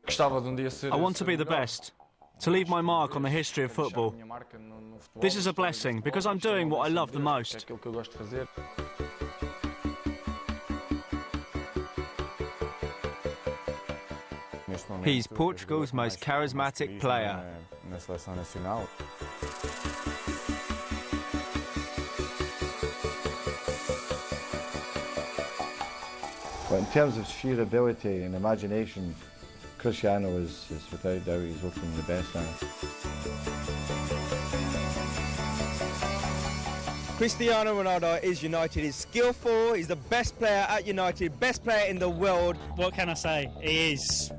I want to be the best, to leave my mark on the history of football. This is a blessing because I'm doing what I love the most. He's Portugal's most charismatic player. But in terms of sheer ability and imagination, Cristiano is without doubt, he's looking the best now. Cristiano Ronaldo is United. He's skillful, he's the best player at United, best player in the world. What can I say? He is.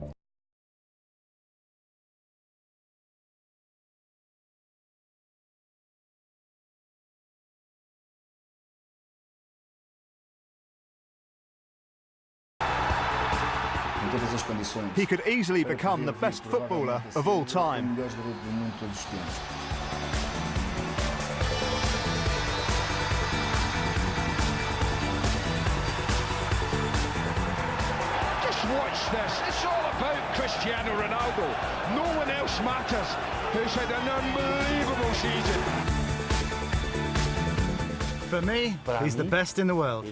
He could easily become the best footballer of all time. Just watch this. It's all about Cristiano Ronaldo. No one else matters. Who's had an unbelievable season. For me, he's the best in the world.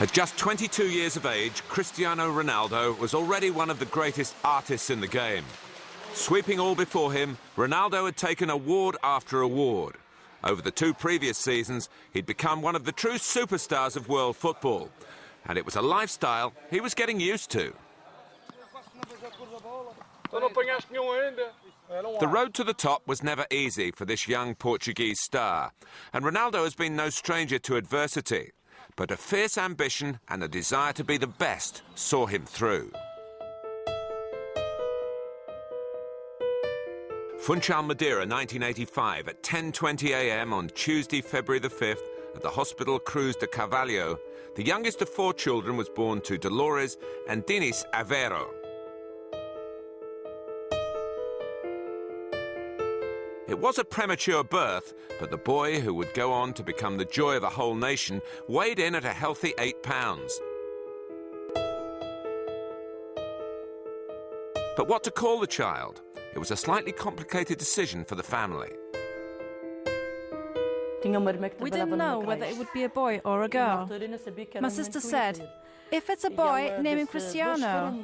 At just 22 years of age, Cristiano Ronaldo was already one of the greatest artists in the game. Sweeping all before him, Ronaldo had taken award after award. Over the 2 previous seasons, he'd become one of the true superstars of world football. And it was a lifestyle he was getting used to. The road to the top was never easy for this young Portuguese star. And Ronaldo has been no stranger to adversity. But a fierce ambition and a desire to be the best saw him through. Funchal, Madeira, 1985, at 10:20 a.m. on Tuesday, February the 5th, at the Hospital Cruz de Carvalho, the youngest of 4 children was born to Dolores and Dinis Aveiro. It was a premature birth, but the boy, who would go on to become the joy of a whole nation, weighed in at a healthy 8 pounds. But what to call the child? It was a slightly complicated decision for the family. We didn't know whether it would be a boy or a girl. My sister said, if it's a boy, name him Cristiano.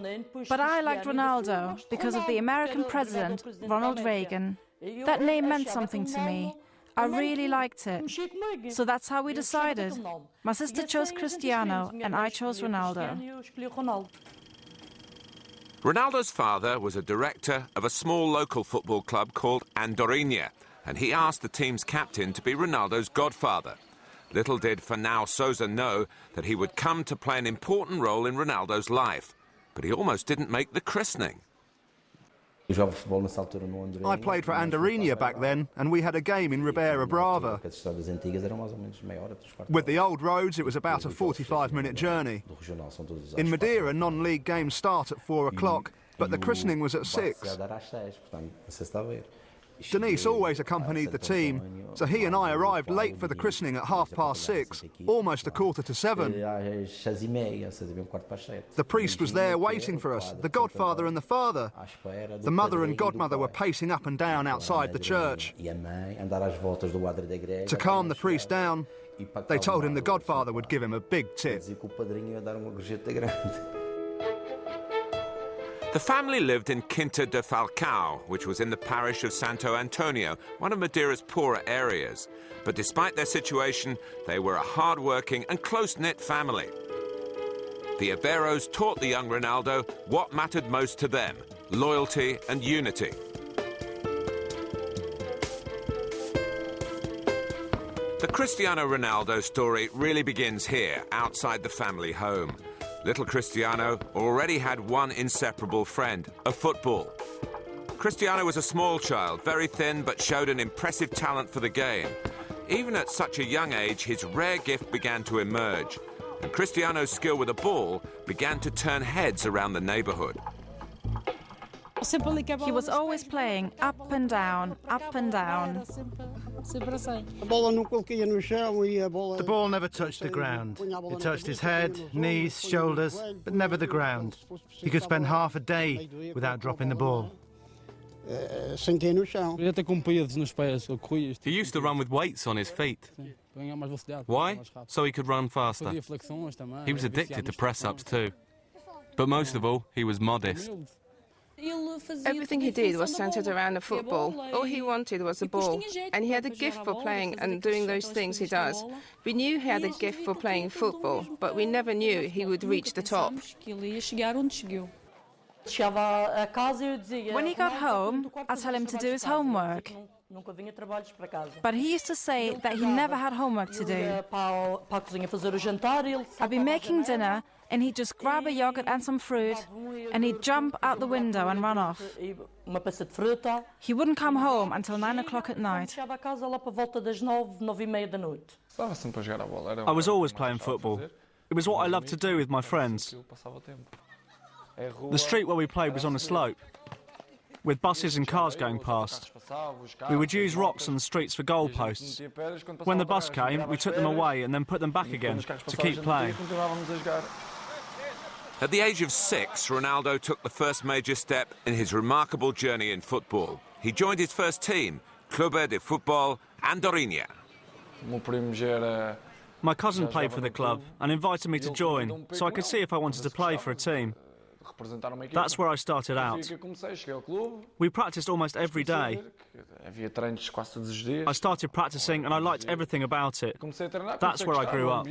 But I liked Ronaldo because of the American president, Ronald Reagan. That name meant something to me. I really liked it. So that's how we decided. My sister chose Cristiano and I chose Ronaldo. Ronaldo's father was a director of a small local football club called Andorinha, and he asked the team's captain to be Ronaldo's godfather. Little did Fernão Sousa know that he would come to play an important role in Ronaldo's life, but he almost didn't make the christening. I played for Andorinha back then, and we had a game in Ribeira Brava. With the old roads, it was about a 45-minute journey. In Madeira, non-league games start at 4 o'clock, but the christening was at 6. Denise always accompanied the team, so he and I arrived late for the christening at 6:30, almost 7:15. The priest was there waiting for us, the godfather and the father. The mother and godmother were pacing up and down outside the church. To calm the priest down, they told him the godfather would give him a big tip. The family lived in Quinta de Falcao, which was in the parish of Santo Antonio, one of Madeira's poorer areas. But despite their situation, they were a hard-working and close-knit family. The Aveiros taught the young Ronaldo what mattered most to them: loyalty and unity. The Cristiano Ronaldo story really begins here, outside the family home. Little Cristiano already had one inseparable friend, a football. Cristiano was a small child, very thin, but showed an impressive talent for the game. Even at such a young age, his rare gift began to emerge. and Cristiano's skill with the ball began to turn heads around the neighbourhood. He was always playing up and down, up and down. The ball never touched the ground. It touched his head, knees, shoulders, but never the ground. He could spend half a day without dropping the ball. He used to run with weights on his feet. Why? So he could run faster. He was addicted to press-ups too. But most of all, he was modest. Everything he did was centred around the football. All he wanted was the ball, and he had a gift for playing and doing those things he does. We knew he had a gift for playing football, but we never knew he would reach the top. When he got home, I'd tell him to do his homework. But he used to say that he never had homework to do. I'd be making dinner, and he'd just grab a yogurt and some fruit, and he'd jump out the window and run off. He wouldn't come home until 9 o'clock at night. I was always playing football. It was what I loved to do with my friends. The street where we played was on a slope, with buses and cars going past. We would use rocks on the streets for goalposts. When the bus came, we took them away and then put them back again to keep playing. At the age of 6, Ronaldo took the first major step in his remarkable journey in football. He joined his first team, Clube de Futebol Andorinha. My cousin played for the club and invited me to join, so I could see if I wanted to play for a team. That's where I started out. We practiced almost every day. I started practicing and I liked everything about it. That's where I grew up.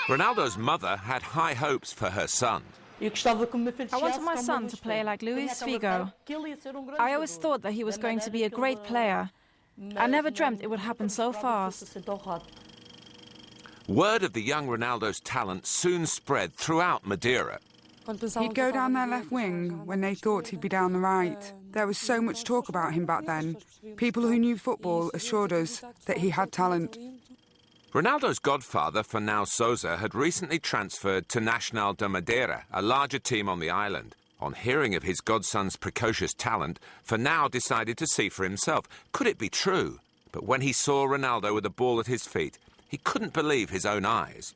Ronaldo's mother had high hopes for her son. I wanted my son to play like Luiz Figo. I always thought that he was going to be a great player. I never dreamt it would happen so fast. Word of the young Ronaldo's talent soon spread throughout Madeira. He'd go down their left wing when they thought he'd be down the right. There was so much talk about him back then. People who knew football assured us that he had talent. Ronaldo's godfather, Fernão Sousa, had recently transferred to Nacional de Madeira, a larger team on the island. On hearing of his godson's precocious talent, Fernão decided to see for himself. Could it be true? But when he saw Ronaldo with a ball at his feet, he couldn't believe his own eyes.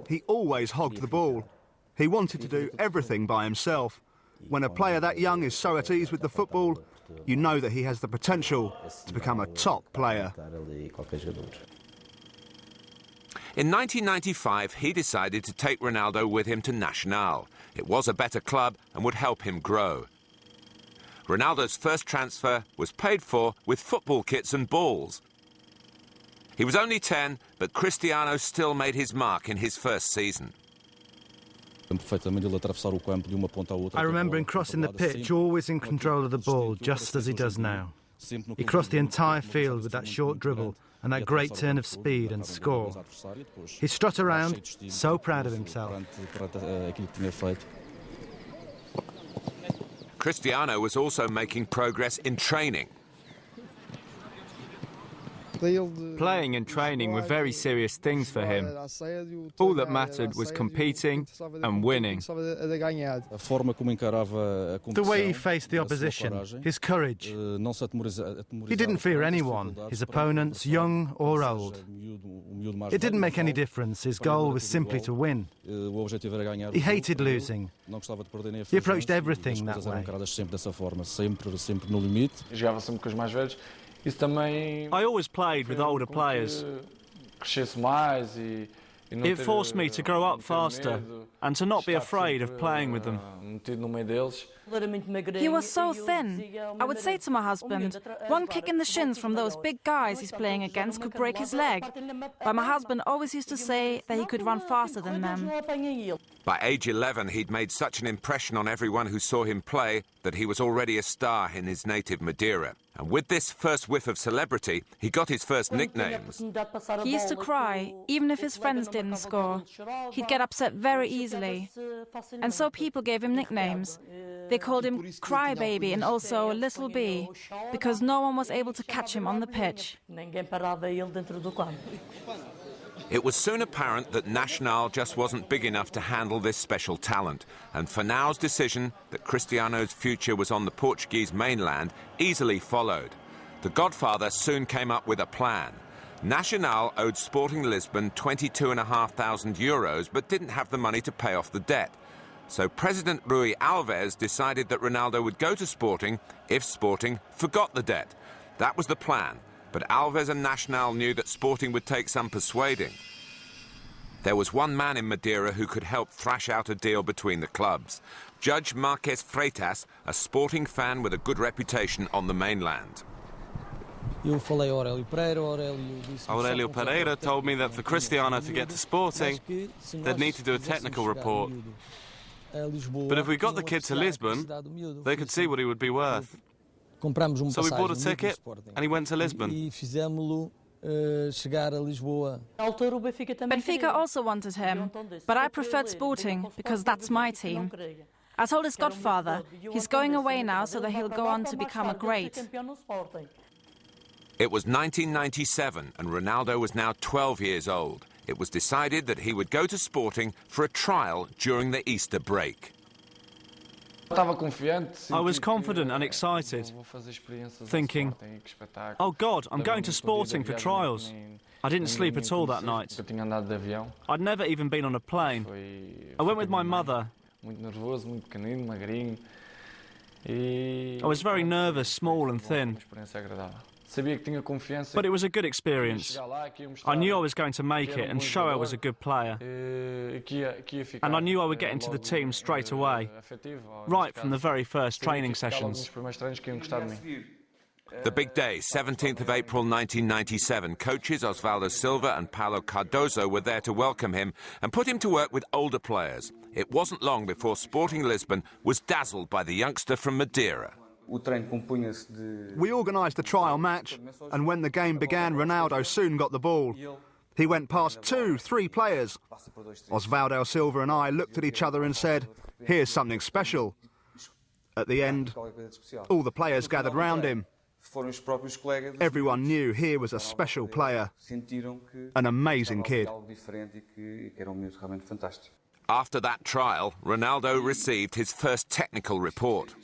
He always hogged the ball. He wanted to do everything by himself. When a player that young is so at ease with the football, you know that he has the potential to become a top player. In 1995, he decided to take Ronaldo with him to Nacional. It was a better club and would help him grow. Ronaldo's first transfer was paid for with football kits and balls. He was only 10, but Cristiano still made his mark in his first season. I remember him crossing the pitch, always in control of the ball, just as he does now. He crossed the entire field with that short dribble and that great turn of speed and score. He strut around, so proud of himself. Cristiano was also making progress in training. Playing and training were very serious things for him. All that mattered was competing and winning. The way he faced the opposition, his courage. He didn't fear anyone, his opponents, young or old. It didn't make any difference. His goal was simply to win. He hated losing. He approached everything that way. I always played with older players. It forced me to grow up faster and to not be afraid of playing with them. He was so thin. I would say to my husband, one kick in the shins from those big guys he's playing against could break his leg. But my husband always used to say that he could run faster than them. By age 11, he'd made such an impression on everyone who saw him play that he was already a star in his native Madeira. And with this first whiff of celebrity, he got his first nicknames. He used to cry, even if his friends didn't score. He'd get upset very easily. And so people gave him nicknames. They called him Crybaby and also Little B, because no one was able to catch him on the pitch. It was soon apparent that Nacional just wasn't big enough to handle this special talent, and Finau's decision that Cristiano's future was on the Portuguese mainland easily followed. The godfather soon came up with a plan. Nacional owed Sporting Lisbon €22,500 but didn't have the money to pay off the debt. So President Rui Alves decided that Ronaldo would go to Sporting if Sporting forgot the debt. That was the plan, but Alves and Nacional knew that Sporting would take some persuading. There was one man in Madeira who could help thrash out a deal between the clubs. Judge Marques Freitas, a Sporting fan with a good reputation on the mainland. Aurelio Pereira told me that for Cristiano to get to Sporting, they'd need to do a technical report. But if we got the kid to Lisbon, they could see what he would be worth. So we bought a ticket and he went to Lisbon. Benfica also wanted him, but I preferred Sporting because that's my team. I told his godfather he's going away now so that he'll go on to become a great. It was 1997 and Ronaldo was now 12 years old. It was decided that he would go to Sporting for a trial during the Easter break. I was confident and excited, thinking, oh God, I'm going to Sporting for trials. I didn't sleep at all that night. I'd never even been on a plane. I went with my mother. I was very nervous, small and thin. But it was a good experience. I knew I was going to make it and show I was a good player. And I knew I would get into the team straight away, right from the very first training sessions. The big day, 17th of April 1997, coaches Osvaldo Silva and Paulo Cardoso were there to welcome him and put him to work with older players. It wasn't long before Sporting Lisbon was dazzled by the youngster from Madeira. We organised a trial match, and when the game began, Ronaldo soon got the ball. He went past 2-3 players. Osvaldo Silva and I looked at each other and said, here's something special. At the end, all the players gathered round him. Everyone knew here was a special player, an amazing kid. After that trial, Ronaldo received his first technical report.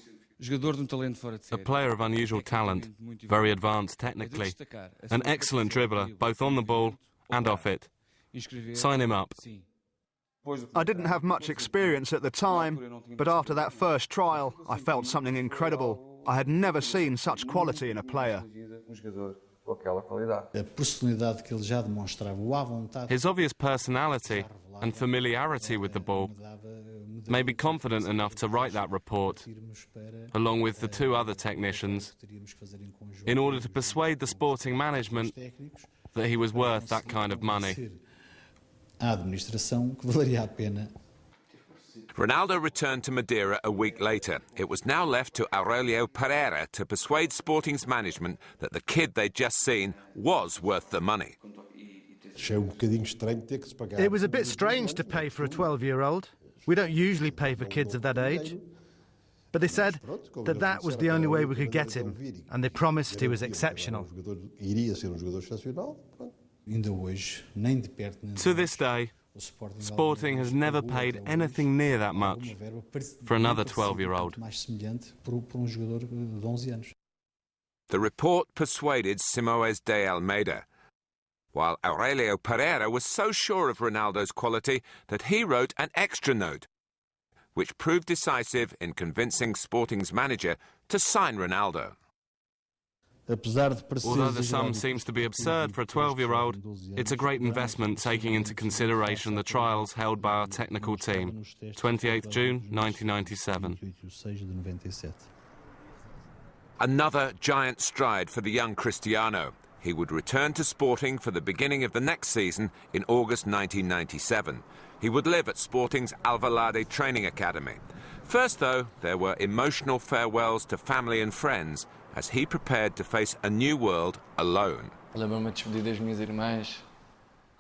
A player of unusual talent, very advanced technically, an excellent dribbler, both on the ball and off it. Sign him up. I didn't have much experience at the time, but after that first trial, I felt something incredible. I had never seen such quality in a player. His obvious personality and familiarity with the ball made me confident enough to write that report, along with the two other technicians, in order to persuade the Sporting management that he was worth that kind of money. Ronaldo returned to Madeira a week later. It was now left to Aurelio Pereira to persuade Sporting's management that the kid they'd just seen was worth the money. It was a bit strange to pay for a 12-year-old. We don't usually pay for kids of that age. But they said that that was the only way we could get him, and they promised he was exceptional. To this day, Sporting has never paid anything near that much for another 12-year-old. The report persuaded Simoes de Almeida, while Aurelio Pereira was so sure of Ronaldo's quality that he wrote an extra note, which proved decisive in convincing Sporting's manager to sign Ronaldo. Although the sum seems to be absurd for a 12-year-old, it's a great investment taking into consideration the trials held by our technical team. 28th June 1997. Another giant stride for the young Cristiano. He would return to Sporting for the beginning of the next season in August 1997. He would live at Sporting's Alvalade Training Academy. First, though, there were emotional farewells to family and friends as he prepared to face a new world alone. I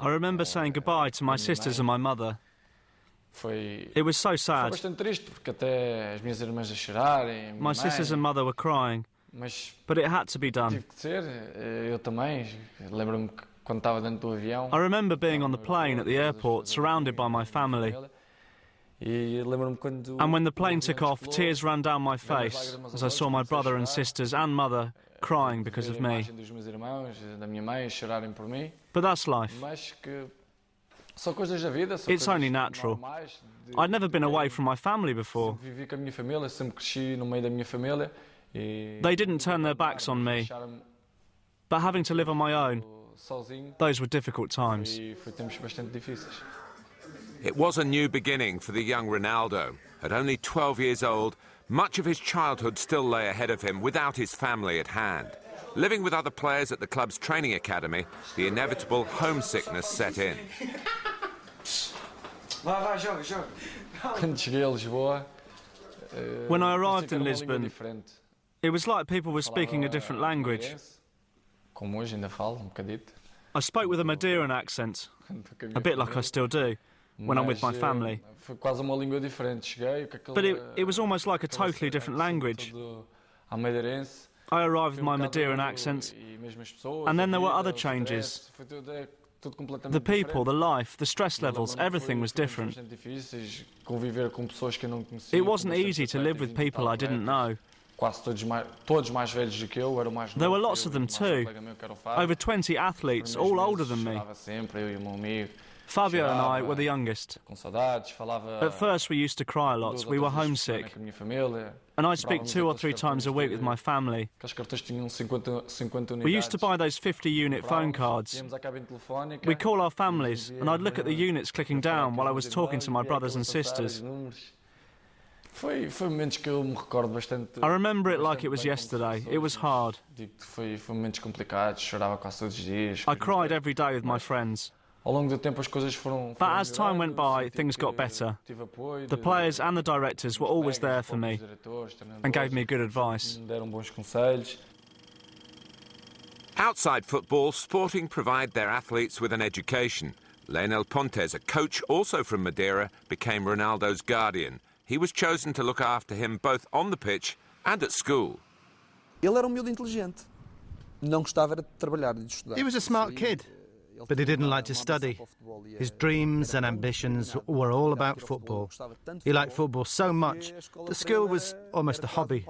remember saying goodbye to my sisters and my mother. It was so sad. My sisters and mother were crying, but it had to be done. I remember being on the plane at the airport, surrounded by my family. And when the plane took off, tears ran down my face as I saw my brother and sisters and mother crying because of me. But that's life. It's only natural. I'd never been away from my family before. They didn't turn their backs on me, but having to live on my own, those were difficult times. It was a new beginning for the young Ronaldo. At only 12 years old, much of his childhood still lay ahead of him without his family at hand. Living with other players at the club's training academy, the inevitable homesickness set in. When I arrived in Lisbon, it was like people were speaking a different language. I spoke with a Madeiran accent, a bit like I still do when I'm with my family. But it was almost like a totally different language. I arrived with my Madeiran accent, and then there were other changes. The people, the life, the stress levels, everything was different. It wasn't easy to live with people I didn't know. There were lots of them too. Over 20 athletes, all older than me. Fabio and I were the youngest. At first we used to cry a lot, we were homesick. And I'd speak 2 or 3 times a week with my family. We used to buy those 50-unit phone cards. We'd call our families, and I'd look at the units clicking down while I was talking to my brothers and sisters. I remember it like it was yesterday. It was hard. I cried every day with my friends. But as time went by, things got better. The players and the directors were always there for me and gave me good advice. Outside football, Sporting provide their athletes with an education. Leonel Pontes, a coach also from Madeira, became Ronaldo's guardian. He was chosen to look after him both on the pitch and at school. He was a smart kid, but he didn't like to study. His dreams and ambitions were all about football. He liked football so much that school was almost a hobby.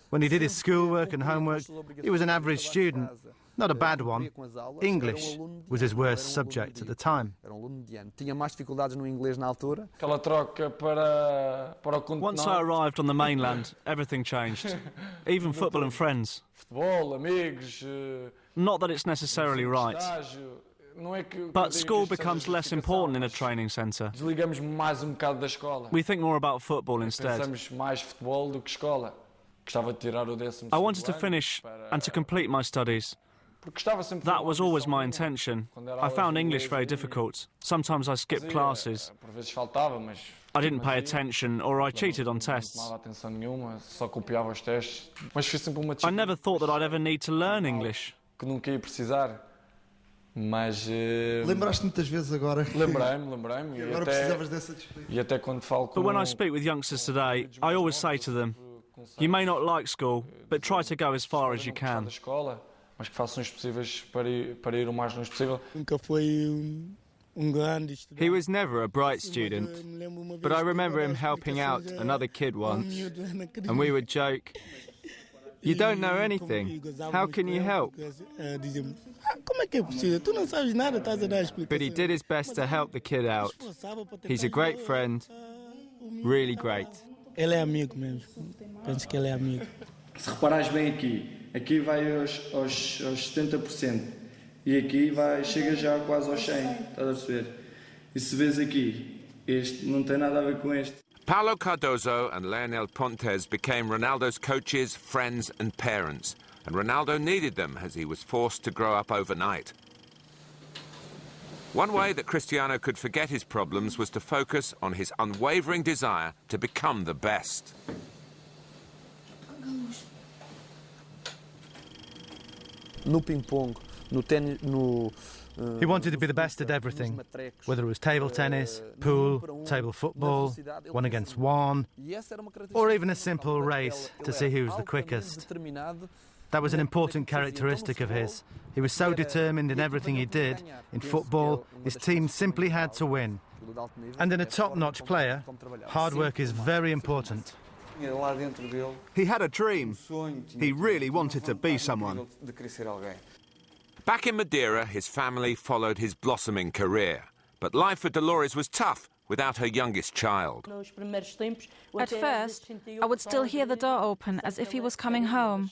When he did his schoolwork and homework, he was an average student, not a bad one. English was his worst subject at the time. Once I arrived on the mainland, everything changed. Even football and friends. Not that it's necessarily right. But school becomes less important in a training centre. We think more about football instead. I wanted to finish and to complete my studies. That was always my intention. I found English very difficult. Sometimes I skipped classes. I didn't pay attention, or I cheated on tests. I never thought that I'd ever need to learn English. Lembraste muitas vezes agora? Lembrei-me. E agora precisavas dessa disciplina. But when I speak with youngsters today, I always say to them, you may not like school, but try to go as far as you can. He was never a bright student, but I remember him helping out another kid once, and we would joke, "You don't know anything, how can you help?" But he did his best to help the kid out. He's a great friend, really great. Ele é amigo mesmo. Penso que ele é amigo. Se reparares bem aqui vai aos 70%. E aqui chega já quase aos 100%, estás a perceber? E se vês aqui, este não tem nada a ver com este. Paulo Cardoso and Leonel Pontes became Ronaldo's coaches, friends and parents. And Ronaldo needed them as he was forced to grow up overnight. One way that Cristiano could forget his problems was to focus on his unwavering desire to become the best. No ping-pong, no ténis, He wanted to be the best at everything, whether it was table tennis, pool, table football, 1 against 1, or even a simple race to see who was the quickest. That was an important characteristic of his. He was so determined in everything he did. In football, his team simply had to win. And in a top-notch player, hard work is very important. He had a dream. He really wanted to be someone. Back in Madeira, his family followed his blossoming career. But life for Dolores was tough without her youngest child. At first, I would still hear the door open as if he was coming home.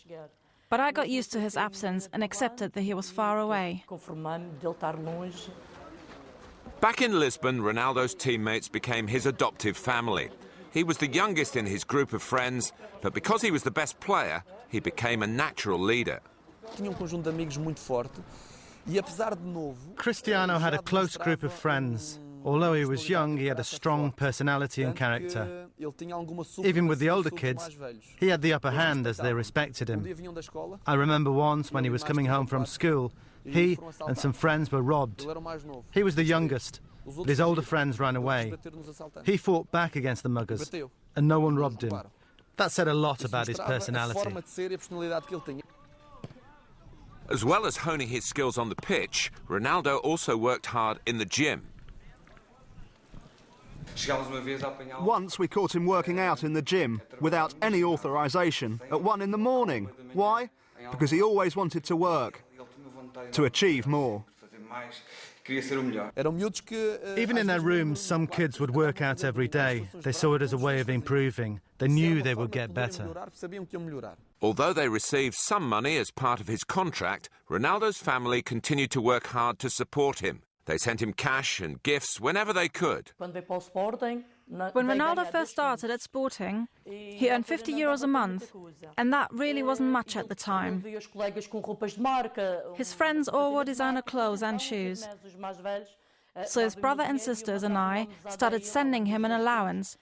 But I got used to his absence and accepted that he was far away. Back in Lisbon, Ronaldo's teammates became his adoptive family. He was the youngest in his group of friends, but because he was the best player, he became a natural leader. Cristiano had a close group of friends. Although he was young, he had a strong personality and character. Even with the older kids, he had the upper hand as they respected him. I remember once when he was coming home from school, he and some friends were robbed. He was the youngest, but his older friends ran away. He fought back against the muggers, and no one robbed him. That said a lot about his personality. As well as honing his skills on the pitch, Ronaldo also worked hard in the gym. Once we caught him working out in the gym without any authorisation at 1 in the morning. Why? Because he always wanted to work, to achieve more. Even in their rooms, some kids would work out every day. They saw it as a way of improving. They knew they would get better. Although they received some money as part of his contract, Ronaldo's family continued to work hard to support him. They sent him cash and gifts whenever they could. When Ronaldo first started at Sporting, he earned €50 a month, and that really wasn't much at the time. His friends all wore designer clothes and shoes. So his brother and sisters and I started sending him an allowance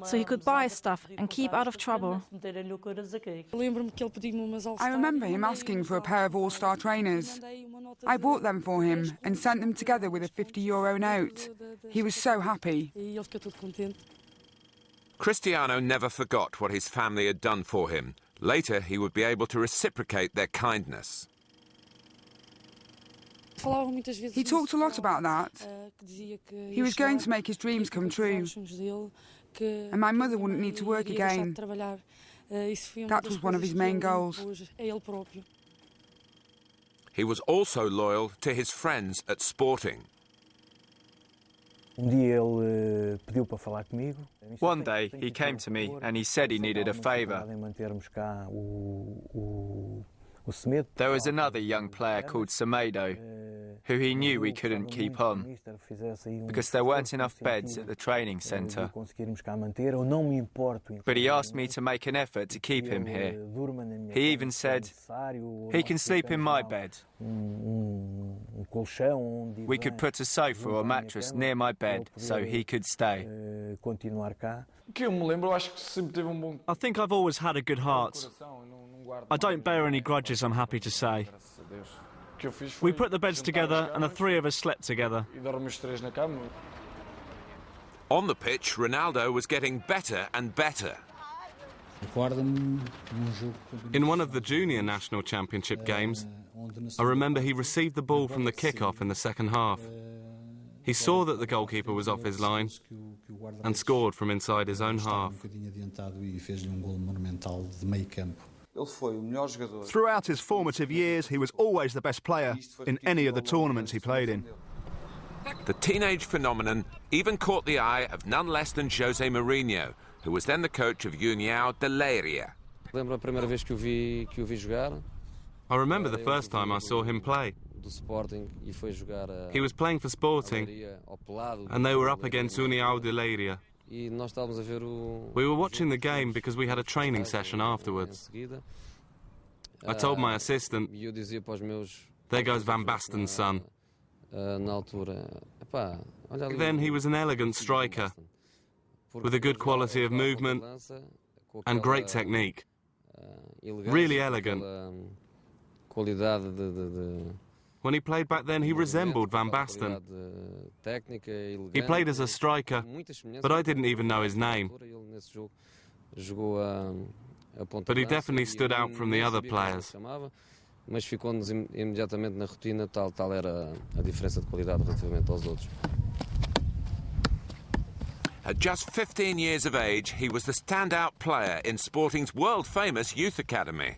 so he could buy stuff and keep out of trouble. I remember him asking for a pair of all-star trainers. I bought them for him and sent them together with a €50 note. He was so happy. Cristiano never forgot what his family had done for him. Later, he would be able to reciprocate their kindness. He talked a lot about that. He was going to make his dreams come true. And my mother wouldn't need to work again. That was one of his main goals. He was also loyal to his friends at Sporting. One day he came to me and he said he needed a favour. There was another young player called Semedo, who he knew we couldn't keep on, because there weren't enough beds at the training centre. But he asked me to make an effort to keep him here. He even said, he can sleep in my bed. We could put a sofa or mattress near my bed so he could stay. I think I've always had a good heart. I don't bear any grudges, I'm happy to say. We put the beds together and the three of us slept together. On the pitch, Ronaldo was getting better and better. In one of the junior national championship games, I remember he received the ball from the kick-off in the second half. He saw that the goalkeeper was off his line and scored from inside his own half. Throughout his formative years, he was always the best player in any of the tournaments he played in. The teenage phenomenon even caught the eye of none less than Jose Mourinho, who was then the coach of União de Leiria. I remember the first time I saw him play. He was playing for Sporting, and they were up against União de Leiria. We were watching the game because we had a training session afterwards. I told my assistant, there goes Van Basten's son. Then he was an elegant striker, with a good quality of movement and great technique. Really elegant. When he played back then, he resembled Van Basten. He played as a striker, but I didn't even know his name. But he definitely stood out from the other players. Mas ficou-nos imediatamente na rotina, tal era a diferença de qualidade relativamente aos outros. At just 15 years of age, he was the standout player in Sporting's world-famous youth academy.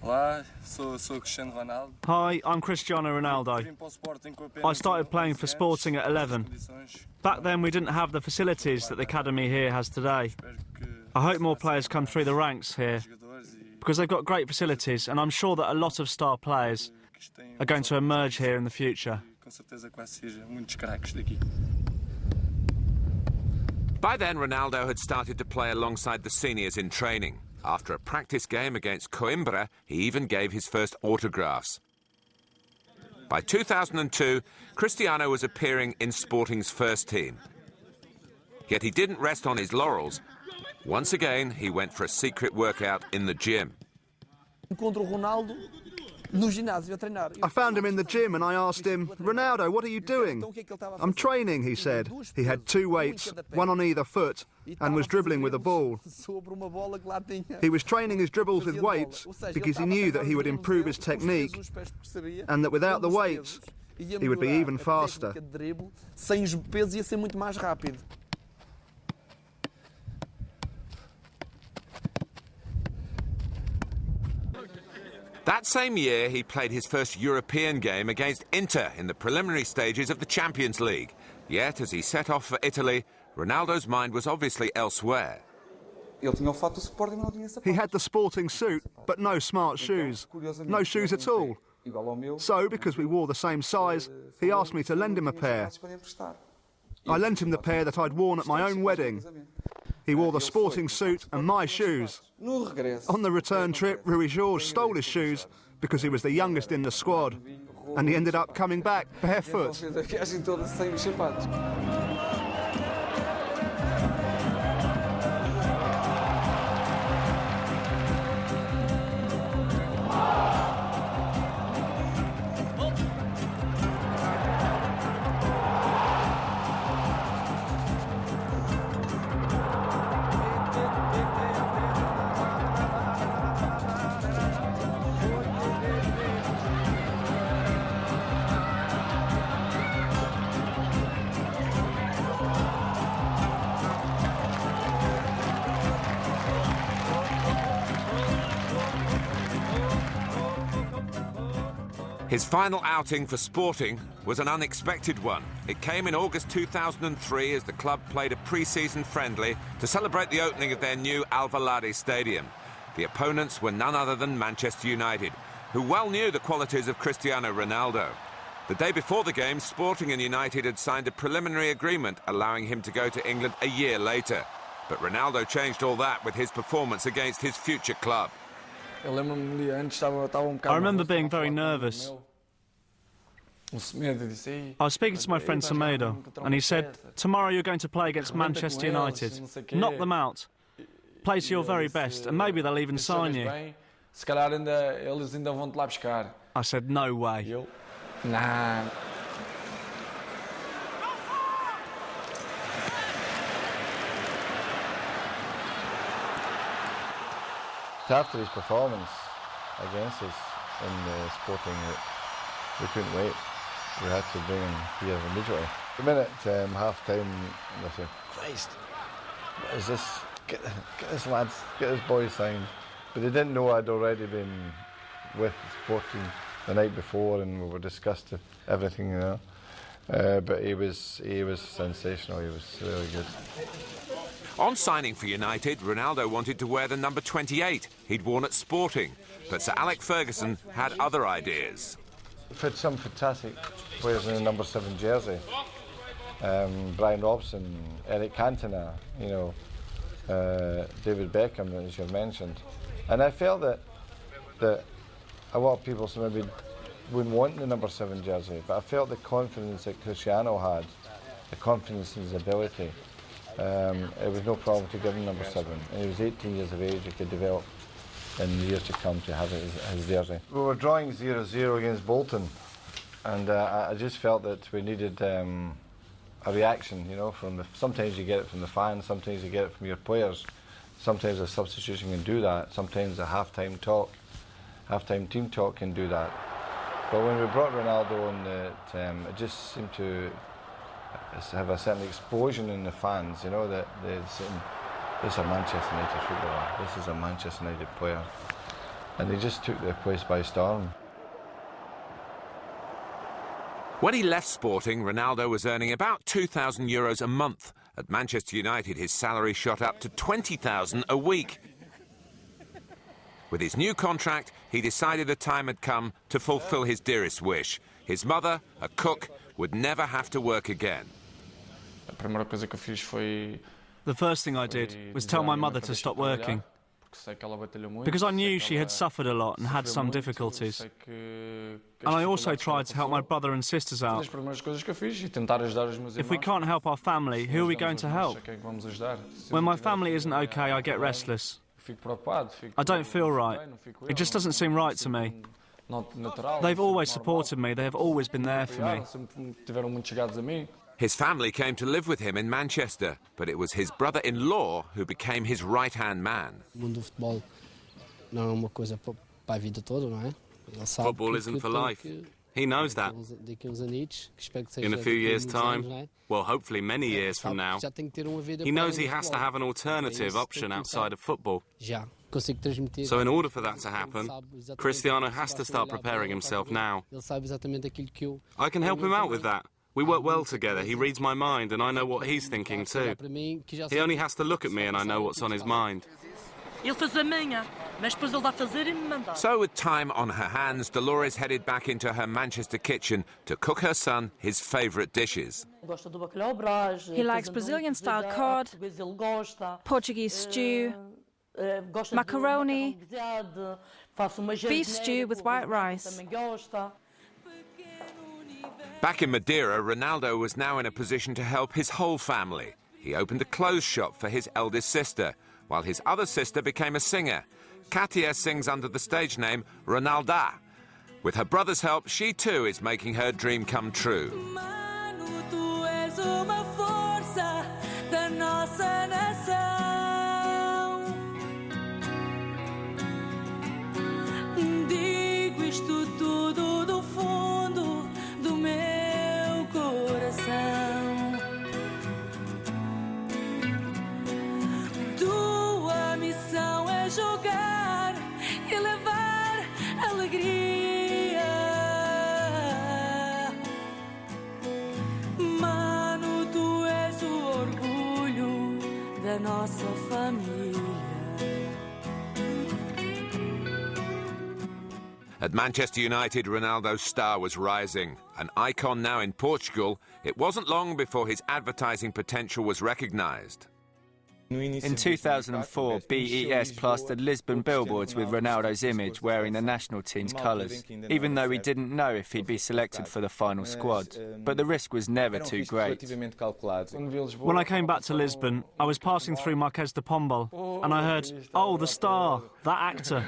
Olá, sou Cristiano Ronaldo. Hi, I'm Cristiano Ronaldo. I started playing for Sporting at 11. Back then we didn't have the facilities that the academy here has today. I hope more players come through the ranks here, because they've got great facilities, and I'm sure that a lot of star players are going to emerge here in the future. By then, Ronaldo had started to play alongside the seniors in training. After a practice game against Coimbra, he even gave his first autographs. By 2002, Cristiano was appearing in Sporting's first team. Yet he didn't rest on his laurels. Once again, he went for a secret workout in the gym. I found him in the gym and I asked him, "Ronaldo, what are you doing?" "I'm training," he said. He had 2 weights, one on either foot, and was dribbling with a ball. He was training his dribbles with weights because he knew that he would improve his technique and that without the weights, he would be even faster. That same year, he played his first European game against Inter in the preliminary stages of the Champions League. Yet, as he set off for Italy, Ronaldo's mind was obviously elsewhere. He had the Sporting suit, but no smart shoes. No shoes at all. So, because we wore the same size, he asked me to lend him a pair. I lent him the pair that I'd worn at my own wedding. He wore the Sporting suit and my shoes. On the return trip, Rui Jorge stole his shoes because he was the youngest in the squad, and he ended up coming back barefoot. His final outing for Sporting was an unexpected one. It came in August 2003 as the club played a pre-season friendly to celebrate the opening of their new Alvalade stadium. The opponents were none other than Manchester United, who well knew the qualities of Cristiano Ronaldo. The day before the game, Sporting and United had signed a preliminary agreement allowing him to go to England a year later. But Ronaldo changed all that with his performance against his future club. I remember being very nervous. I was speaking to my friend Semedo, and he said, "Tomorrow you're going to play against Manchester United. Knock them out. Play to your very best, and maybe they'll even sign you." I said, "No way." After his performance against us in the Sporting, we couldn't wait. We had to bring him here immediately. The minute half-time, I said, "Christ, what is this? Get this lads, get this boy signed." But they didn't know I'd already been with Sporting the night before, and we were discussed everything, you know. But he was sensational. He was really good. On signing for United, Ronaldo wanted to wear the number 28 he'd worn at Sporting, but Sir Alex Ferguson had other ideas. We've had some fantastic players in the number 7 jersey. Brian Robson, Eric Cantona, you know, David Beckham, as you mentioned. And I felt that a lot of people maybe wouldn't want the number 7 jersey, but I felt the confidence that Cristiano had, the confidence in his ability. It was no problem to give him number 7. And he was 18 years of age, he could develop in the years to come to have his jersey. We were drawing 0-0 against Bolton, and I just felt that we needed a reaction, you know, sometimes you get it from the fans, sometimes you get it from your players, sometimes a substitution can do that, sometimes a half-time team talk can do that. But when we brought Ronaldo in, it just seemed to have a certain explosion in the fans, you know, that this is a Manchester United footballer, this is a Manchester United player. And they just took the place by storm. When he left Sporting, Ronaldo was earning about €2,000 a month. At Manchester United, his salary shot up to €20,000 a week. With his new contract, he decided the time had come to fulfil his dearest wish. His mother, a cook, would never have to work again. The first thing I did was tell my mother to stop working, because I knew she had suffered a lot and had some difficulties. And I also tried to help my brother and sisters out. If we can't help our family, who are we going to help? When my family isn't okay, I get restless. I don't feel right. It just doesn't seem right to me. They've always supported me. They have always been there for me. His family came to live with him in Manchester, but it was his brother-in-law who became his right-hand man. Football isn't for life. He knows that. In a few years' time, well, hopefully many years from now, he knows he has to have an alternative option outside of football. So in order for that to happen, Cristiano has to start preparing himself now. I can help him out with that. We work well together. He reads my mind, and I know what he's thinking too. He only has to look at me, and I know what's on his mind. So with time on her hands, Dolores headed back into her Manchester kitchen to cook her son his favourite dishes. He likes Brazilian-style cod, Portuguese stew, macaroni, beef stew with white rice. Back in Madeira, Ronaldo was now in a position to help his whole family. He opened a clothes shop for his eldest sister, while his other sister became a singer. Katia sings under the stage name Ronalda. With her brother's help, she too is making her dream come true. At Manchester United, Ronaldo's star was rising. An icon now in Portugal, it wasn't long before his advertising potential was recognised. In 2004, BES plastered Lisbon billboards with Ronaldo's image wearing the national team's colours, even though we didn't know if he'd be selected for the final squad. But the risk was never too great. When I came back to Lisbon, I was passing through Marquês de Pombal, and I heard, "Oh, the star, that actor."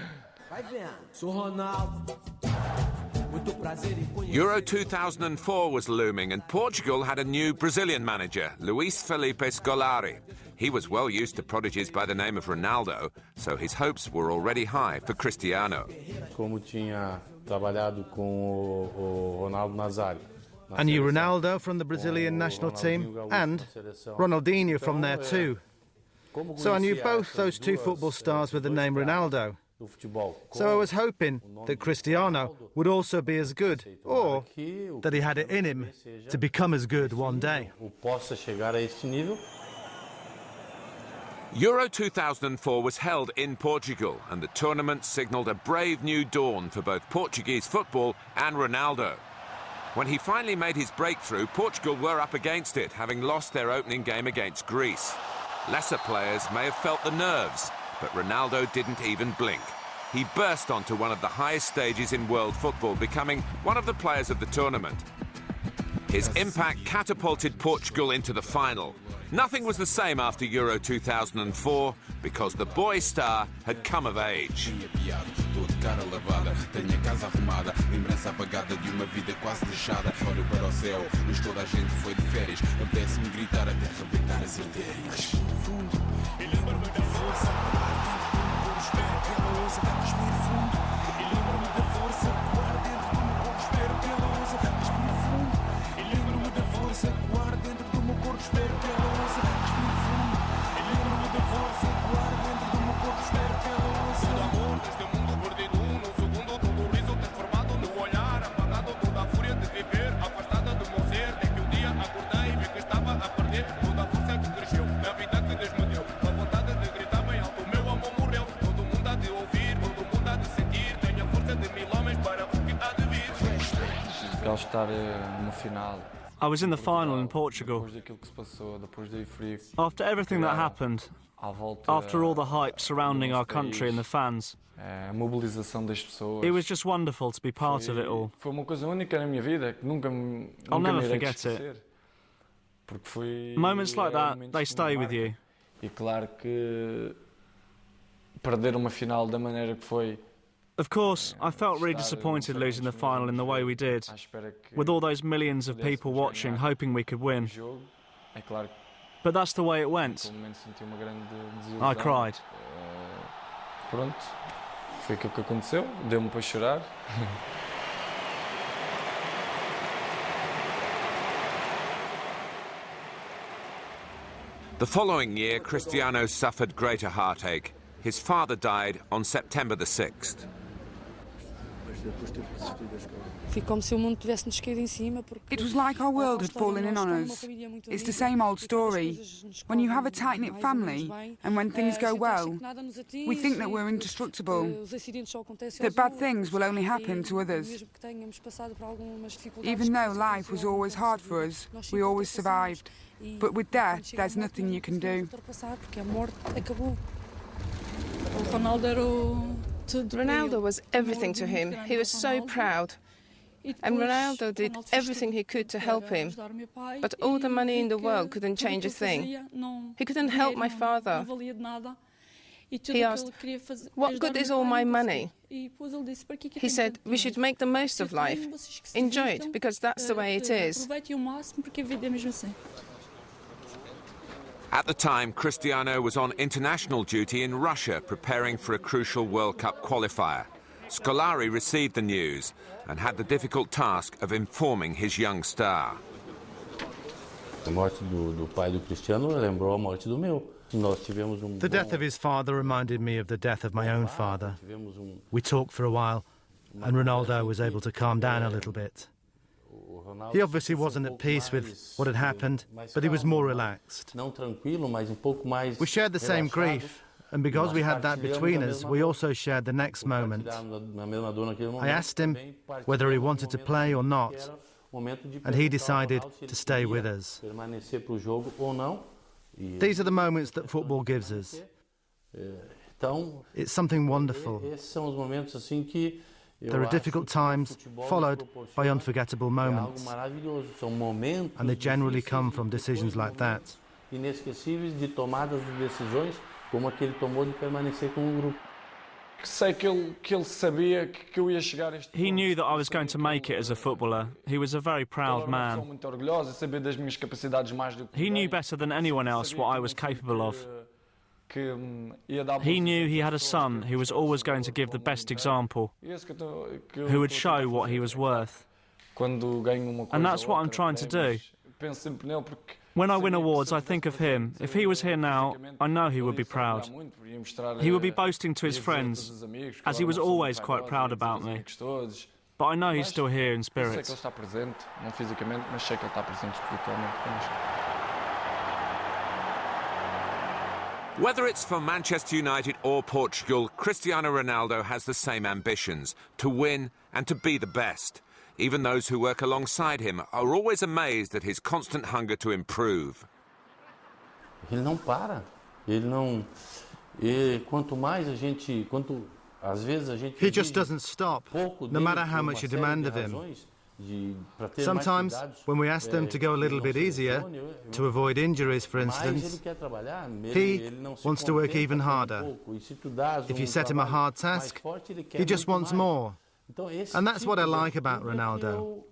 Euro 2004 was looming, and Portugal had a new Brazilian manager, Luiz Felipe Scolari. He was well used to prodigies by the name of Ronaldo, so his hopes were already high for Cristiano. I knew Ronaldo from the Brazilian national team and Ronaldinho from there too. So I knew both those two football stars with the name Ronaldo. So I was hoping that Cristiano would also be as good, or that he had it in him to become as good one day. Euro 2004 was held in Portugal, and the tournament signalled a brave new dawn for both Portuguese football and Ronaldo. When he finally made his breakthrough, Portugal were up against it, having lost their opening game against Greece. Lesser players may have felt the nerves, but Ronaldo didn't even blink. He burst onto one of the highest stages in world football, becoming one of the players of the tournament. His impact catapulted Portugal into the final. Nothing was the same after Euro 2004 because the boy star had come of age. I was in the final in Portugal. After everything that happened, after all the hype surrounding our country and the fans, it was just wonderful to be part of it all. I'll never forget it. Moments like that, they stay with you. Of course, I felt really disappointed losing the final in the way we did, with all those millions of people watching, hoping we could win. But that's the way it went. I cried. Pronto, foi aquilo que aconteceu, deu-me para chorar. The following year, Cristiano suffered greater heartache. His father died on September the 6th. It was like our world had fallen in on us. It's the same old story. When you have a tight-knit family, and when things go well, we think that we're indestructible, that bad things will only happen to others. Even though life was always hard for us, we always survived. But with death, there's nothing you can do. Ronaldo was everything to him. He was so proud. And Ronaldo did everything he could to help him. But all the money in the world couldn't change a thing. He couldn't help my father. He asked, "What good is all my money?" He said, "We should make the most of life. Enjoy it, because that's the way it is." At the time, Cristiano was on international duty in Russia, preparing for a crucial World Cup qualifier. Scolari received the news and had the difficult task of informing his young star. The death of his father reminded me of the death of my own father. We talked for a while, and Ronaldo was able to calm down a little bit. He obviously wasn't at peace with what had happened, but he was more relaxed. We shared the same grief, and because we had that between us, we also shared the next moment. I asked him whether he wanted to play or not, and he decided to stay with us. These are the moments that football gives us. It's something wonderful. There are difficult times, followed by unforgettable moments. And they generally come from decisions like that. He knew that I was going to make it as a footballer. He was a very proud man. He knew better than anyone else what I was capable of. He knew he had a son who was always going to give the best example, who would show what he was worth. And that's what I'm trying to do. When I win awards, I think of him. If he was here now, I know he would be proud. He would be boasting to his friends, as he was always quite proud about me. But I know he's still here in spirit. Whether it's for Manchester United or Portugal, Cristiano Ronaldo has the same ambitions, to win and to be the best. Even those who work alongside him are always amazed at his constant hunger to improve. He just doesn't stop, no matter how much you demand of him. Sometimes, when we ask them to go a little bit easier, to avoid injuries, for instance, he wants to work even harder. If you set him a hard task, he just wants more. And that's what I like about Ronaldo.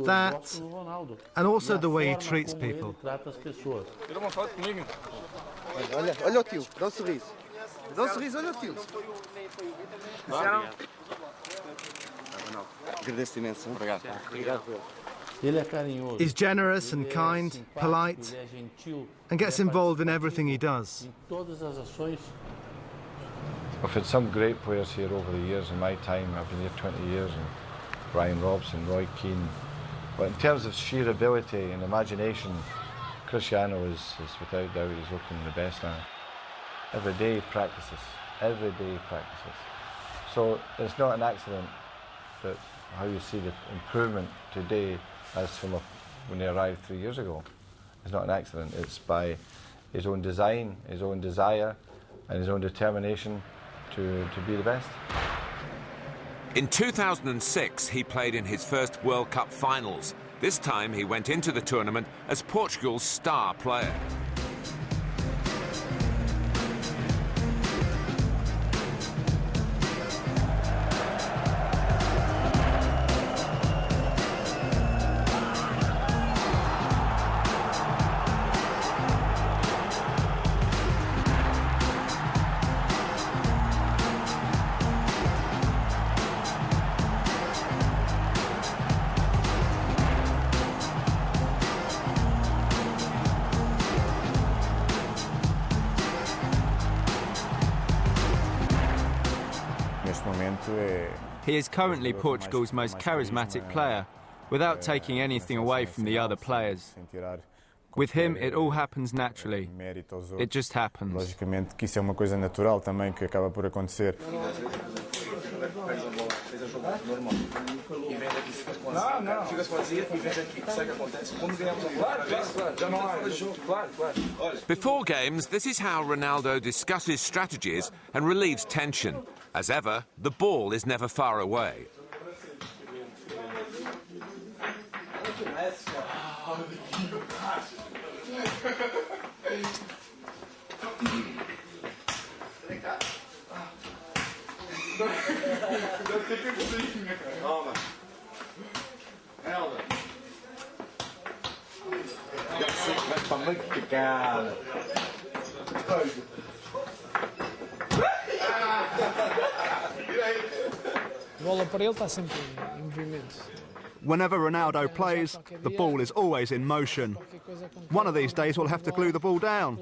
That, and also the way he treats people. Olha o tio, dá sorriso. Dá sorriso, olha o tio. Agradeço imenso. Obrigado. He's generous and kind, polite, and gets involved in everything he does. I've had some great players here over the years. In my time, I've been here 20 years, and Brian Robson, Roy Keane. But in terms of sheer ability and imagination, Cristiano is without doubt, he's looking the best now. Every day he practices, every day he practices. So it's not an accident that how you see the improvement today as from when he arrived 3 years ago. It's not an accident, it's by his own design, his own desire, and his own determination to be the best. In 2006, he played in his first World Cup finals. This time, he went into the tournament as Portugal's star player. He is currently Portugal's most charismatic player, without taking anything away from the other players. With him, it all happens naturally. It just happens. Logicamente que isso é uma coisa natural também que acaba por acontecer. Before games, this is how Ronaldo discusses strategies and relieves tension. As ever, the ball is never far away. Bola para ele está sempre em movimento. Whenever Ronaldo plays, the ball is always in motion. One of these days we'll have to glue the ball down.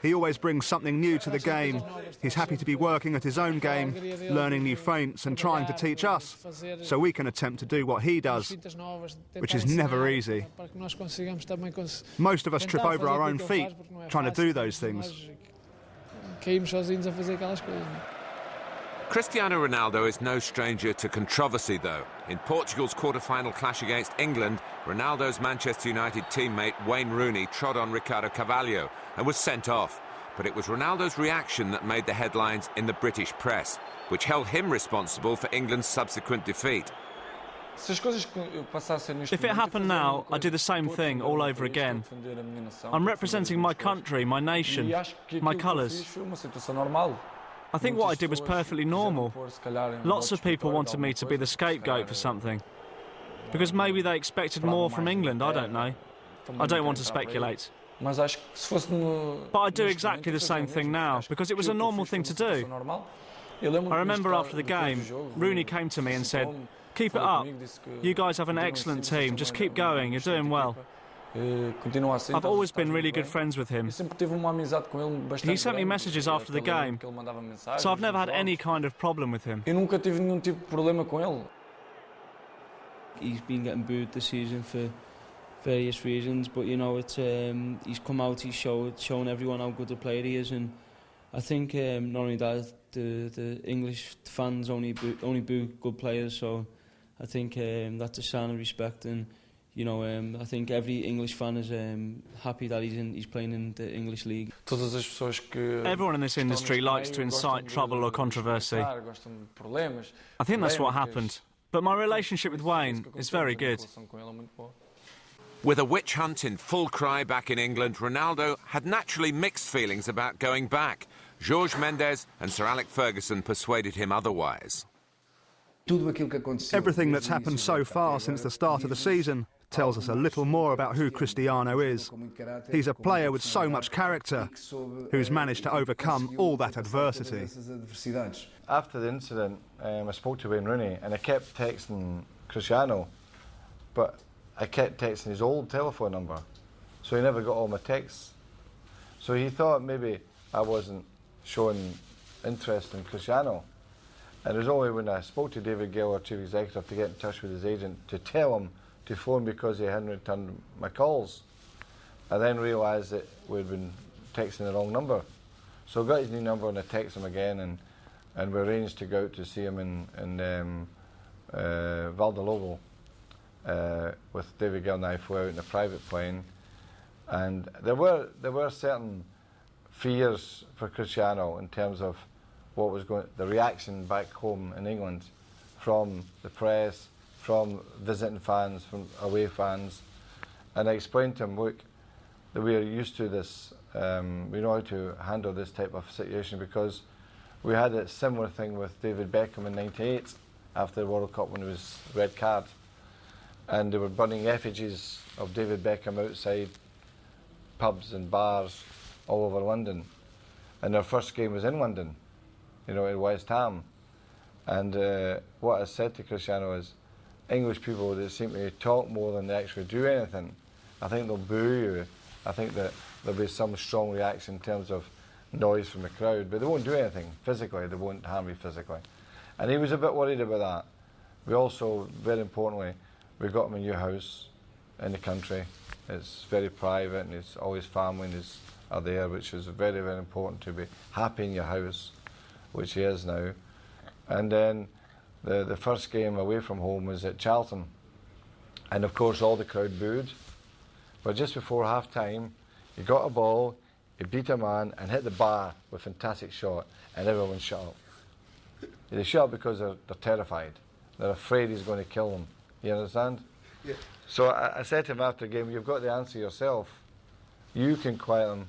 He always brings something new to the game. He's happy to be working at his own game, learning new feints and trying to teach us, so we can attempt to do what he does, which is never easy. Most of us trip over our own feet trying to do those things. Cristiano Ronaldo is no stranger to controversy, though. In Portugal's quarter-final clash against England, Ronaldo's Manchester United teammate Wayne Rooney trod on Ricardo Carvalho and was sent off. But it was Ronaldo's reaction that made the headlines in the British press, which held him responsible for England's subsequent defeat. If it happened now, I'd do the same thing all over again. I'm representing my country, my nation, my colours. I think what I did was perfectly normal. Lots of people wanted me to be the scapegoat for something. Because maybe they expected more from England, I don't know. I don't want to speculate. But I do exactly the same thing now, because it was a normal thing to do. I remember after the game, Rooney came to me and said, "Keep it up. You guys have an excellent team. Just keep going. You're doing well." I've always been really good friends with him. He sent me messages after the game, so I've never had any kind of problem with him. He's been getting booed this season for various reasons, but you know, it's he's come out, he's shown everyone how good a player he is, and I think not only that, the English fans only boo good players, so I think that's a sign of respect, and you know, I think every English fan is happy that he's playing in the English league. Everyone in this industry likes to incite trouble or controversy. I think that's what happened. But my relationship with Wayne is very good. With a witch hunt in full cry back in England, Ronaldo had naturally mixed feelings about going back. Jorge Mendes and Sir Alex Ferguson persuaded him otherwise. Everything that's happened so far since the start of the season tells us a little more about who Cristiano is. He's a player with so much character, who's managed to overcome all that adversity. After the incident, I spoke to Wayne Rooney and I kept texting Cristiano, but I kept texting his old telephone number, so he never got all my texts. So he thought maybe I wasn't showing interest in Cristiano. And it was only when I spoke to David Gill, our chief executive, to get in touch with his agent to tell him to phone because he hadn't returned my calls. I then realised that we'd been texting the wrong number. So I got his new number and I texted him again, and we arranged to go out to see him in Valdelobo with David Gill and I flew out in a private plane. And there were certain fears for Cristiano in terms of what was the reaction back home in England from the press, from visiting fans, from away fans. And I explained to him, look, that we are used to this, we know how to handle this type of situation, because we had a similar thing with David Beckham in '98 after the World Cup when it was red card. And they were burning effigies of David Beckham outside pubs and bars all over London. And our first game was in London, you know, in West Ham. And what I said to Cristiano is, English people, they seem to talk more than they actually do anything. I think they'll boo you. I think that there'll be some strong reaction in terms of noise from the crowd, but they won't do anything physically. They won't harm you physically. And he was a bit worried about that. We also, very importantly, we got him a new house in the country. It's very private, and all his family are there, which is very, very important, to be happy in your house, which he is now. And then the first game away from home was at Charlton. And of course all the crowd booed. But just before half-time, he got a ball, he beat a man and hit the bar with a fantastic shot, and everyone shut up. They shut up because they're terrified. They're afraid he's going to kill them. You understand? Yeah. So I said to him after the game, you've got the answer yourself. You can quieten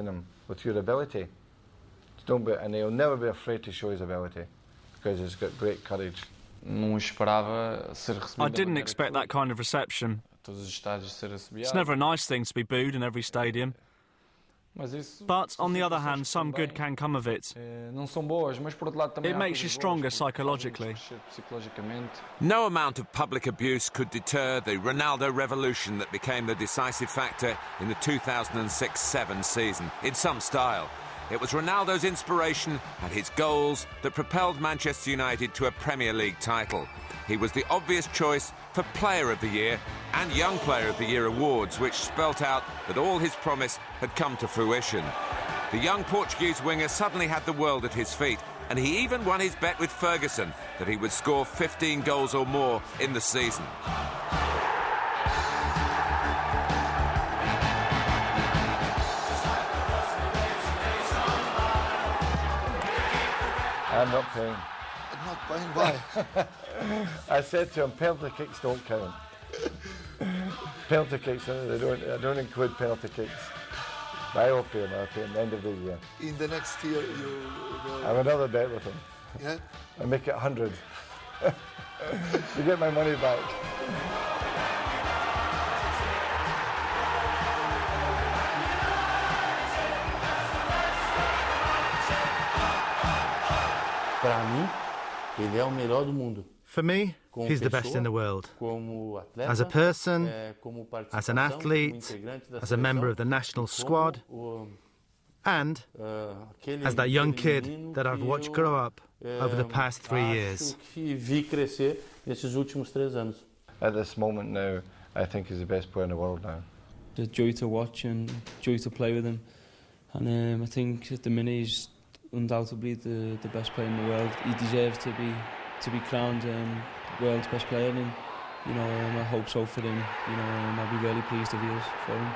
him with your ability. And he'll never be afraid to show his ability, because he's got great courage. I didn't expect that kind of reception. It's never a nice thing to be booed in every stadium. But, on the other hand, some good can come of it. It makes you stronger psychologically. No amount of public abuse could deter the Ronaldo revolution that became the decisive factor in the 2006-07 season, in some style. It was Ronaldo's inspiration and his goals that propelled Manchester United to a Premier League title. He was the obvious choice for Player of the Year and Young Player of the Year awards, which spelt out that all his promise had come to fruition. The young Portuguese winger suddenly had the world at his feet, and he even won his bet with Ferguson that he would score 15 goals or more in the season. I'm not paying. I'm not paying, why? I said to him, penalty kicks don't count. Penalty kicks, I don't include penalty kicks. I will pay him, I'll pay him at the end of the year. In the next year, you will... I have another bet with him. Yeah? I make it 100. You get my money back. For me, he's the best in the world. As a person, as an athlete, as a member of the national squad, and as that young kid that I've watched grow up over the past 3 years. At this moment now, I think he's the best player in the world now. The joy to watch and joy to play with him. And I think at the minute he's undoubtedly the best player in the world. He deserves to be crowned world's best player, and I hope so for him. I'll be really pleased if he is for him.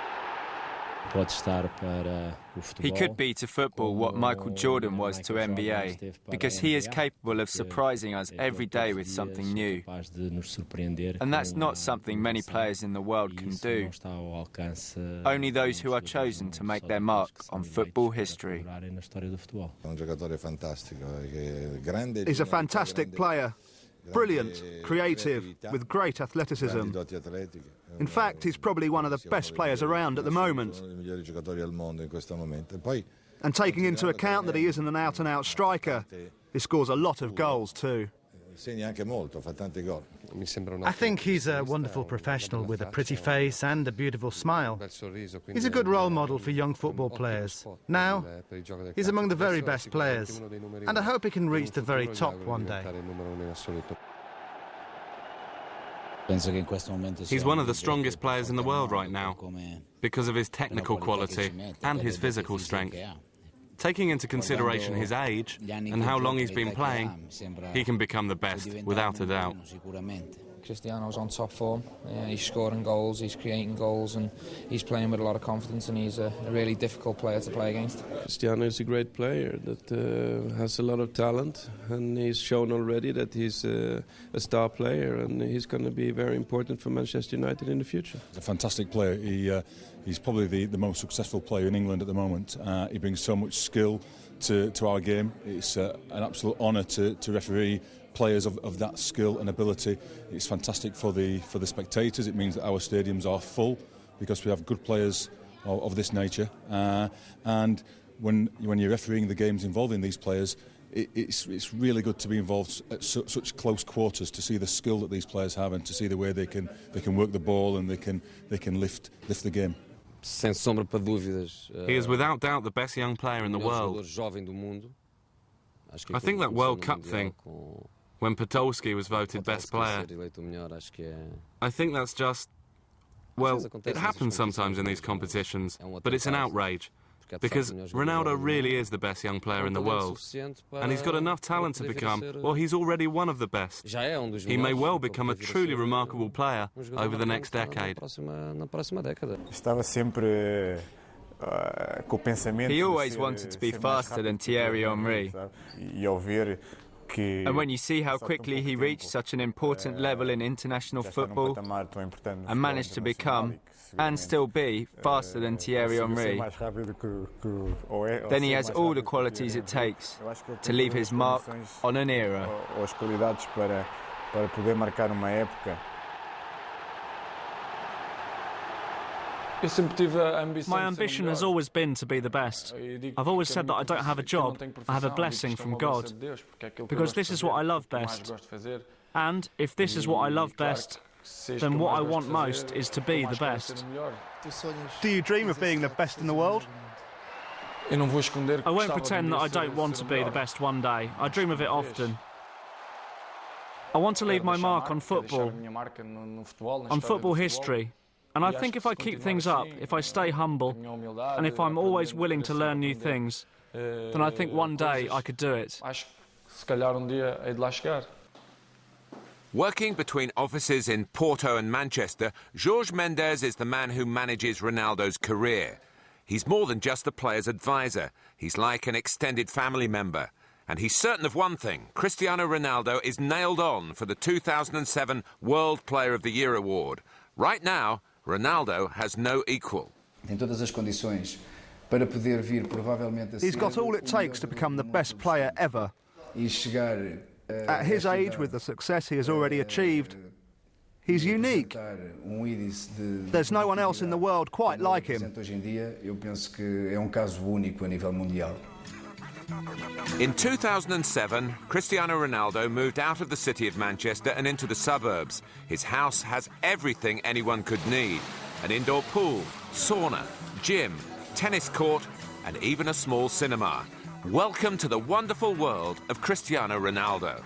He could be to football what Michael Jordan was to NBA, because he is capable of surprising us every day with something new. And that's not something many players in the world can do. Only those who are chosen to make their mark on football history. He's a fantastic player. Brilliant, creative, with great athleticism. In fact, he's probably one of the best players around at the moment. And taking into account that he isn't an out-and-out striker, he scores a lot of goals too. I think he's a wonderful professional with a pretty face and a beautiful smile. He's a good role model for young football players. Now, he's among the very best players, and I hope he can reach the very top one day. He's one of the strongest players in the world right now, because of his technical quality and his physical strength. Taking into consideration his age and how long he's been playing, he can become the best, without a doubt. Cristiano's on top form. He's scoring goals, he's creating goals, and he's playing with a lot of confidence, and he's a really difficult player to play against. Cristiano is a great player that has a lot of talent, and he's shown already that he's a star player, and he's going to be very important for Manchester United in the future. He's a fantastic player. He's probably the most successful player in England at the moment. He brings so much skill to our game. It's an absolute honour to referee players of that skill and ability. It's fantastic for the spectators. It means that our stadiums are full because we have good players of this nature. And when you're refereeing the games involving these players, it's really good to be involved at such close quarters, to see the skill that these players have and to see the way they can work the ball and they can lift the game. He is without doubt the best young player in the world. I think that World Cup thing, when Podolski was voted best player, I think that's just, well, it happens sometimes in these competitions, but it's an outrage, because Ronaldo really is the best young player in the world, and he's got enough talent to become, well, he's already one of the best. He may well become a truly remarkable player over the next decade. He always wanted to be faster than Thierry Henry. And when you see how quickly he reached such an important level in international football and managed to become, and still be, faster than Thierry Henry, then he has all the qualities it takes to leave his mark on an era. My ambition has always been to be the best. I've always said that I don't have a job, I have a blessing from God, because this is what I love best. And if this is what I love best, then what I want most is to be the best. Do you dream of being the best in the world? I won't pretend that I don't want to be the best one day. I dream of it often. I want to leave my mark on football history. And I think if I keep things up, if I stay humble, and if I'm always willing to learn new things, then I think one day I could do it. Working between offices in Porto and Manchester, Jorge Mendes is the man who manages Ronaldo's career. He's more than just the player's advisor. He's like an extended family member. And he's certain of one thing: Cristiano Ronaldo is nailed on for the 2007 World Player of the Year award. Right now, Ronaldo has no equal. He's got all it takes to become the best player ever. At his age, with the success he has already achieved, he's unique. There's no one else in the world quite like him. In 2007, Cristiano Ronaldo moved out of the city of Manchester and into the suburbs. His house has everything anyone could need: an indoor pool, sauna, gym, tennis court, and even a small cinema. Welcome to the wonderful world of Cristiano Ronaldo.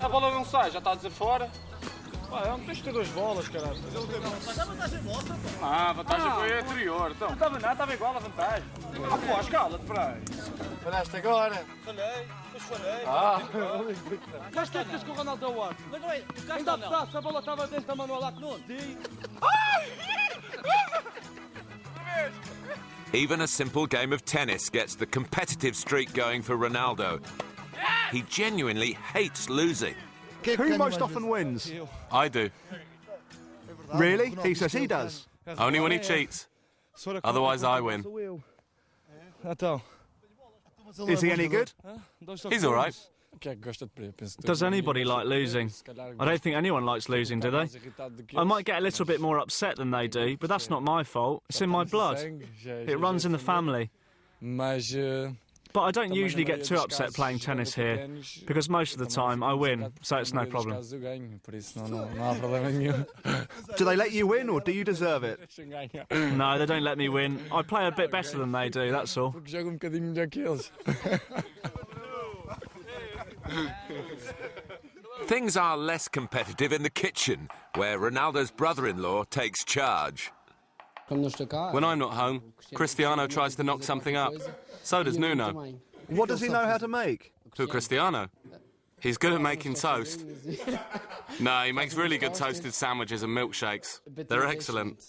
a bola não sai, já está a dizer fora. Pá, não tens de ter 2 bolas, caralho. Mas a vantagem vossa, pô. Ah, a vantagem foi a anterior, então. Não estava nada, estava igual a vantagem. Ah, pô, escala-te para aí. Falhaste agora. Falhei, mas falhei. Já estás com o Ronaldo ao ar. Mas não é, o gajo está não. A bola estava dentro da mão lá que não. Even a simple game of tennis gets the competitive streak going for Ronaldo. He genuinely hates losing. Who most often wins? I do. Really? He says he does. Only when he cheats. Otherwise, I win. Is he any good? He's all right. Does anybody like losing? I don't think anyone likes losing, do they? I might get a little bit more upset than they do, but that's not my fault. It's in my blood. It runs in the family. But I don't usually get too upset playing tennis here, because most of the time I win, so it's no problem. Do they let you win, or do you deserve it? No, they don't let me win. I play a bit better than they do, that's all. Things are less competitive in the kitchen, where Ronaldo's brother-in-law takes charge. When I'm not home, Cristiano tries to knock something up. So does Nuno. What does he know how to make? Who, Cristiano? He's good at making toast. No, he makes really good toasted sandwiches and milkshakes. They're excellent.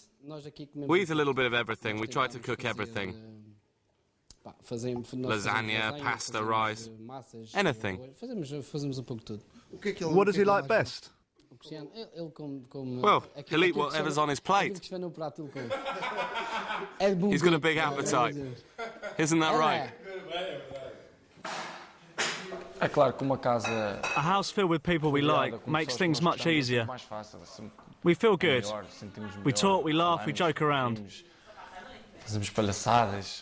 We eat a little bit of everything. We try to cook everything. Lasagna, pasta, rice, anything. What does he like best? Well, he'll eat whatever's on his plate. He's got a big appetite. Isn't that right? A house filled with people we like makes things much easier. We feel good. We talk, we laugh, we joke around.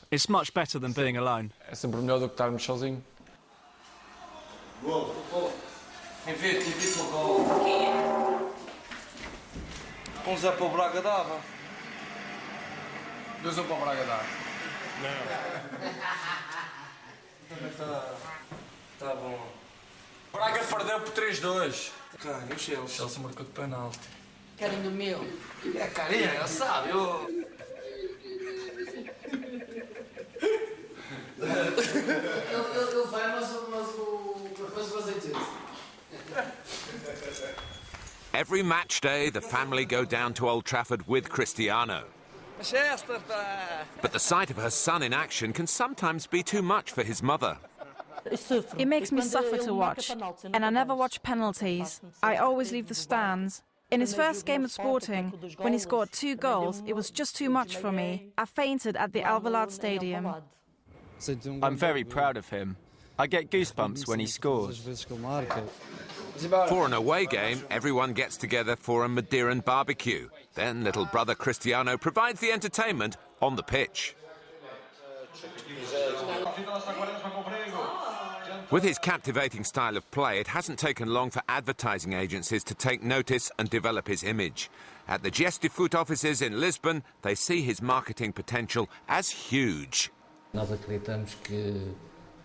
It's much better than being alone. Zé para o Braga dava. 2 para o Braga dava. Não. Tá bom. Braga perdeu por 3-2. Cara, e o Chelsea? O Chelsea marcou de penalti. Carinho meu. É carinha, já sabe. Ele vai, mas o azeite. Every match day, the family go down to Old Trafford with Cristiano. But the sight of her son in action can sometimes be too much for his mother. It makes me suffer to watch, and I never watch penalties. I always leave the stands. In his first game at Sporting, when he scored 2 goals, it was just too much for me. I fainted at the Alvalade Stadium. I'm very proud of him. I get goosebumps when he scores. For an away game, everyone gets together for a Madeiran barbecue. Then little brother Cristiano provides the entertainment on the pitch. With his captivating style of play, it hasn't taken long for advertising agencies to take notice and develop his image. At the Gestifoot offices in Lisbon, they see his marketing potential as huge.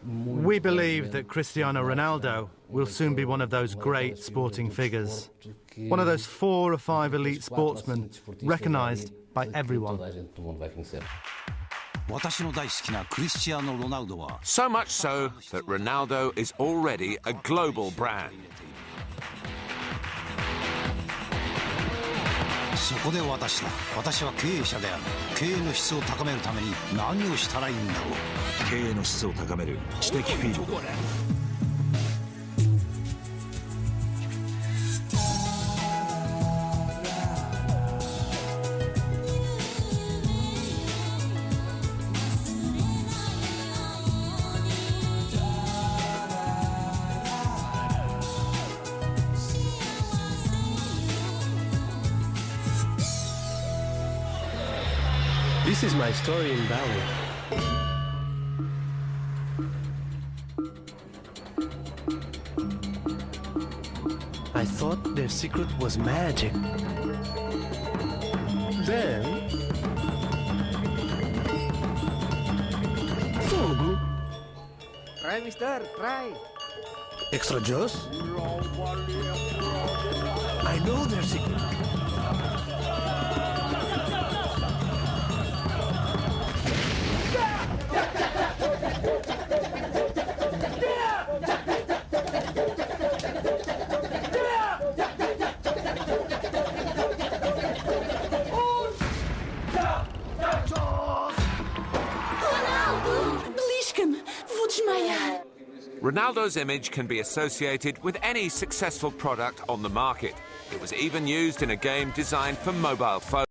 We believe that Cristiano Ronaldo will soon be one of those great sporting figures, one of those 4 or 5 elite sportsmen recognised by everyone. So much so that Ronaldo is already a global brand. そこで私は経営者である。経営の質を高めるために何をしたらいいんだろう。経営の質を高める知的フィールド。This is my story in Bali. I thought their secret was magic. Then... Try, mister, try. Extra juice? I know their secret. Ronaldo's image can be associated with any successful product on the market. It was even used in a game designed for mobile phones.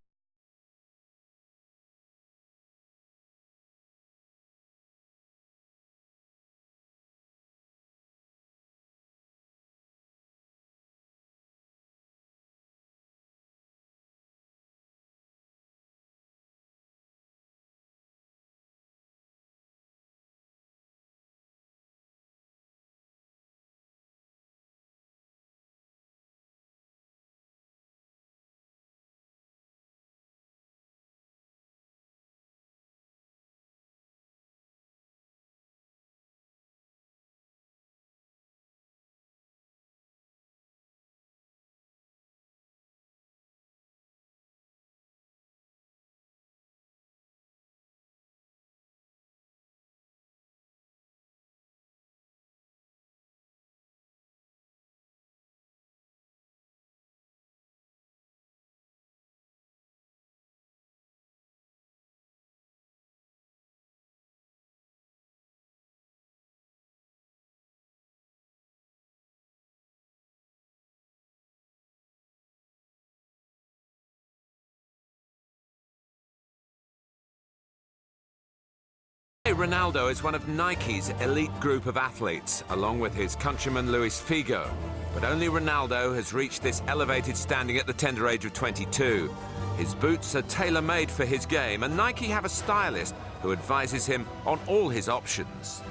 Ronaldo is one of Nike's elite group of athletes, along with his countryman Luiz Figo. But only Ronaldo has reached this elevated standing at the tender age of 22. His boots are tailor-made for his game, and Nike have a stylist who advises him on all his options.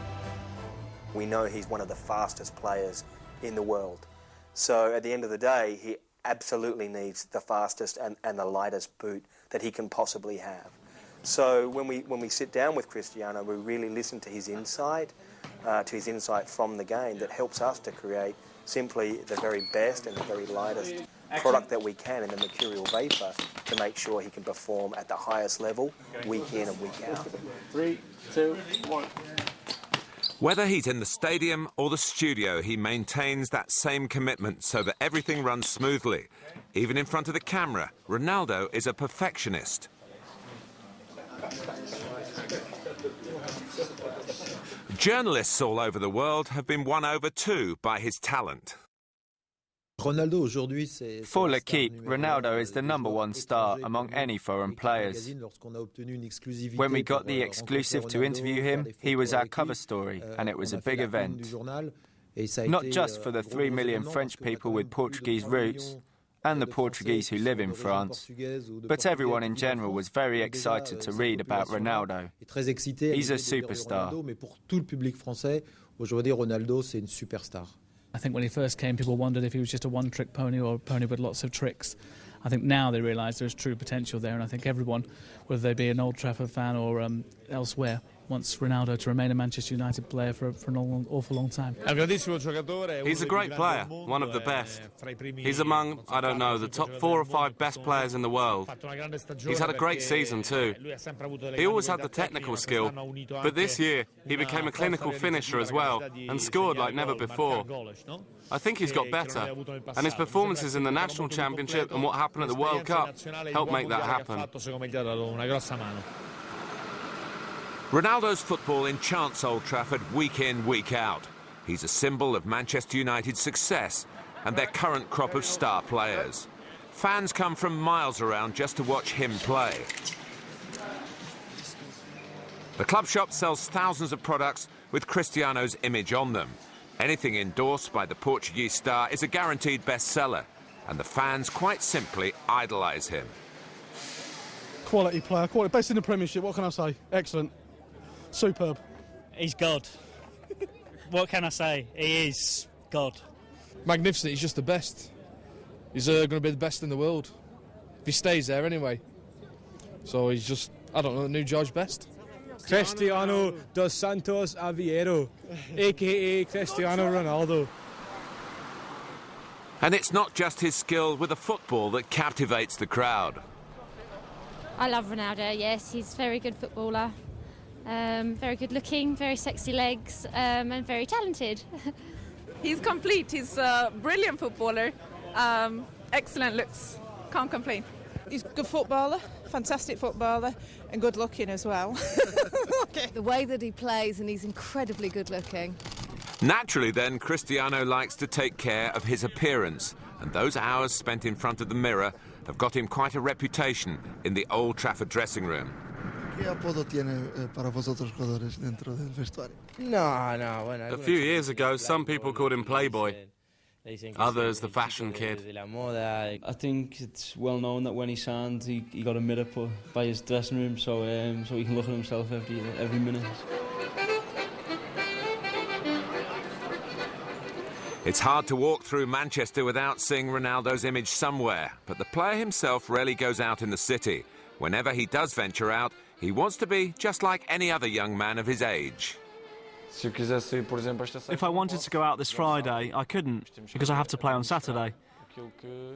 We know he's one of the fastest players in the world. So at the end of the day, he absolutely needs the fastest and the lightest boot that he can possibly have. So when we sit down with Cristiano, we really listen to his insight from the game that helps us to create simply the very best and the very lightest product that we can in the mercurial vapor to make sure he can perform at the highest level week in and week out. 3, 2, 1. Whether he's in the stadium or the studio, he maintains that same commitment so that everything runs smoothly. Even in front of the camera, Ronaldo is a perfectionist. Journalists all over the world have been won over too by his talent. For L'Équipe, Ronaldo is the #1 star among any foreign players. When we got the exclusive to interview him, he was our cover story, and it was a big event. Not just for the 3 million French people with Portuguese roots, and the Portuguese who live in France, but everyone in general was very excited to read about Ronaldo. He's a superstar. I think when he first came, people wondered if he was just a one-trick pony or a pony with lots of tricks. I think now they realise there's true potential there, and I think everyone, whether they be an Old Trafford fan or elsewhere, wants Ronaldo to remain a Manchester United player for an awful long time. He's a great player, one of the best. He's among, I don't know, the top 4 or 5 best players in the world. He's had a great season too. He always had the technical skill, but this year he became a clinical finisher as well and scored like never before. I think he's got better, and his performances in the National Championship and what happened at the World Cup helped make that happen. Ronaldo's football enchants Old Trafford week in, week out. He's a symbol of Manchester United's success and their current crop of star players. Fans come from miles around just to watch him play. The club shop sells thousands of products with Cristiano's image on them. Anything endorsed by the Portuguese star is a guaranteed bestseller, and the fans quite simply idolise him. Quality player, quality, best in the Premiership, what can I say? Excellent. Superb. He's God. What can I say? He is God. Magnificent, he's just the best. He's going to be the best in the world. If he stays there anyway. So he's just, I don't know, the new George Best. Cristiano dos Santos Aveiro, a.k.a. Cristiano Ronaldo. And it's not just his skill with a football that captivates the crowd. I love Ronaldo, yes, he's a very good footballer. Very good looking, very sexy legs, and very talented. He's complete, he's a brilliant footballer, excellent looks, can't complain. He's a good footballer, fantastic footballer, and good looking as well. Okay. The way that he plays, and he's incredibly good looking. Naturally then, Cristiano likes to take care of his appearance, and those hours spent in front of the mirror have got him quite a reputation in the Old Trafford dressing room. ¿Qué apodo tiene para vosotros jugadores dentro del vestuario? A few years ago, some people called him Playboy. Others, the fashion kid. I think it's well known that when he signed, he got a mirror put by his dressing room so he can look at himself every minute. It's hard to walk through Manchester without seeing Ronaldo's image somewhere, but the player himself rarely goes out in the city. Whenever he does venture out, he wants to be just like any other young man of his age. If I wanted to go out this Friday, I couldn't, because I have to play on Saturday.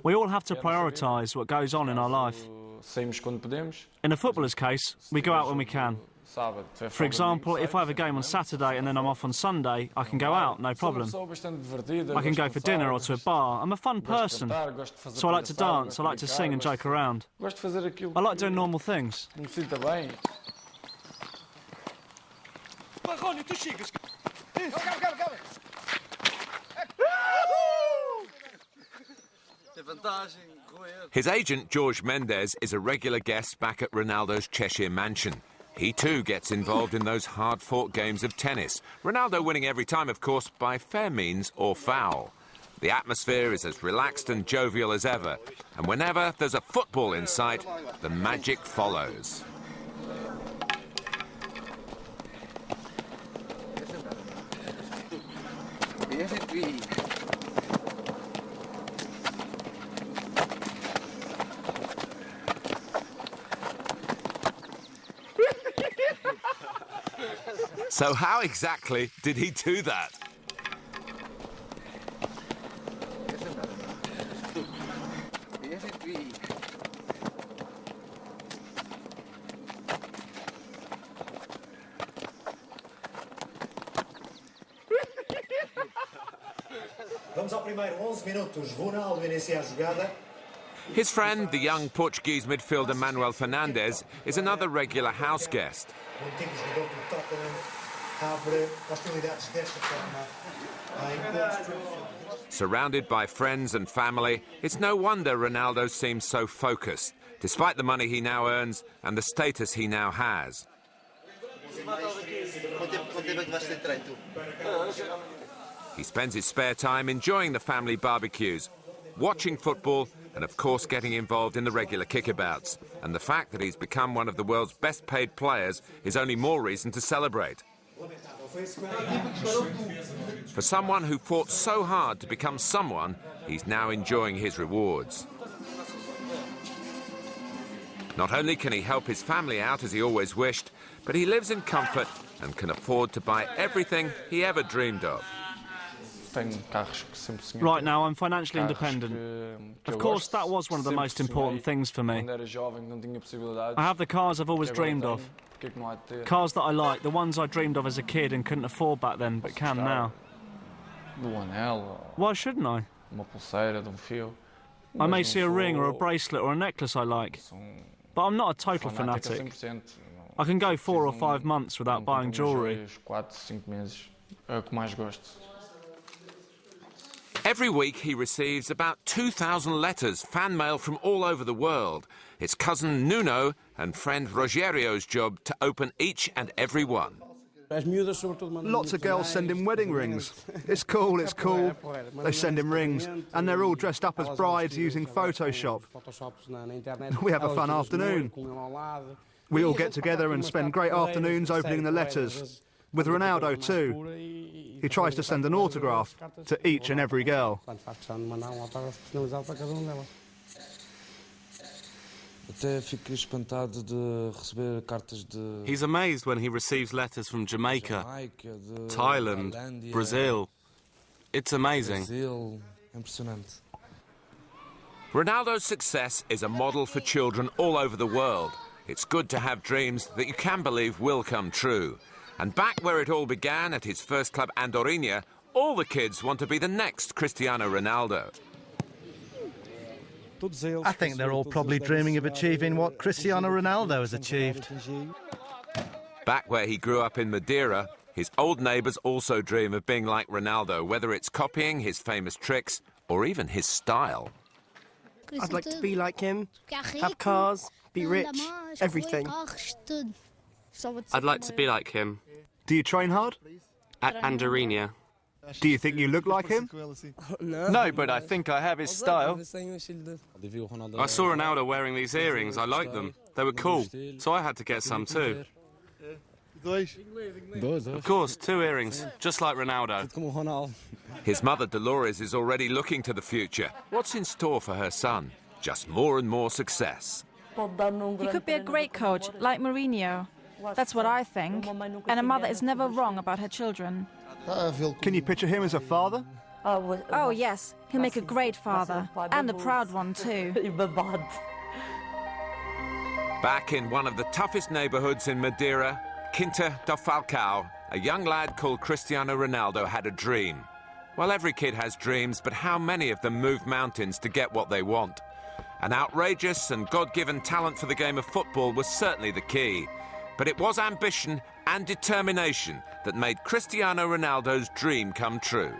We all have to prioritise what goes on in our life. In a footballer's case, we go out when we can. For example, if I have a game on Saturday and then I'm off on Sunday, I can go out, no problem. I can go for dinner or to a bar. I'm a fun person, so I like to dance, I like to sing and joke around. I like doing normal things. His agent, George Mendes, is a regular guest back at Ronaldo's Cheshire mansion. He too gets involved in those hard-fought games of tennis. Ronaldo winning every time, of course, by fair means or foul. The atmosphere is as relaxed and jovial as ever, and whenever there's a football in sight, the magic follows. So how exactly did he do that? Vamos ao primeiro 11 minutos. Ronaldo inicia a jogada. His friend, the young Portuguese midfielder Manuel Fernandes, is another regular house guest. Surrounded by friends and family, it's no wonder Ronaldo seems so focused, despite the money he now earns and the status he now has. He spends his spare time enjoying the family barbecues, watching football, and of course getting involved in the regular kickabouts. And the fact that he's become one of the world's best paid players is only more reason to celebrate. For someone who fought so hard to become someone, he's now enjoying his rewards. Not only can he help his family out as he always wished, but he lives in comfort and can afford to buy everything he ever dreamed of. Right now, I'm financially independent. Of course, that was one of the most important things for me. I have the cars I've always dreamed of. Cars that I like, the ones I dreamed of as a kid and couldn't afford back then, but can now. Why shouldn't I? I may see a ring or a bracelet or a necklace I like, but I'm not a total fanatic. I can go 4 or 5 months without buying jewellery. Every week he receives about 2,000 letters, fan mail from all over the world. It's cousin Nuno and friend Rogério's job to open each and every one. Lots of girls send him wedding rings. It's cool, it's cool. They send him rings, and they're all dressed up as brides using Photoshop. We have a fun afternoon. We all get together and spend great afternoons opening the letters. With Ronaldo too. He tries to send an autograph to each and every girl. He's amazed when he receives letters from Jamaica, Thailand, Brazil. It's amazing. Ronaldo's success is a model for children all over the world. It's good to have dreams that you can believe will come true. And back where it all began, at his first club, Andorinha, all the kids want to be the next Cristiano Ronaldo. I think they're all probably dreaming of achieving what Cristiano Ronaldo has achieved. Back where he grew up in Madeira, his old neighbours also dream of being like Ronaldo, whether it's copying his famous tricks or even his style. I'd like to be like him, have cars, be rich, everything. I'd like to be like him. Do you train hard? At Andorinha. Do you think you look like him? No, but I think I have his style. I saw Ronaldo wearing these earrings. I liked them. They were cool, so I had to get some too. Of course, 2 earrings, just like Ronaldo. His mother, Dolores, is already looking to the future. What's in store for her son? Just more and more success. He could be a great coach, like Mourinho. That's what I think. And a mother is never wrong about her children. Can you picture him as a father? Oh, yes. He'll make a great father. And a proud one, too. Back in one of the toughest neighbourhoods in Madeira, Quinta do Falcao, a young lad called Cristiano Ronaldo had a dream. Well, every kid has dreams, but how many of them move mountains to get what they want? An outrageous and God-given talent for the game of football was certainly the key. But it was ambition and determination that made Cristiano Ronaldo's dream come true.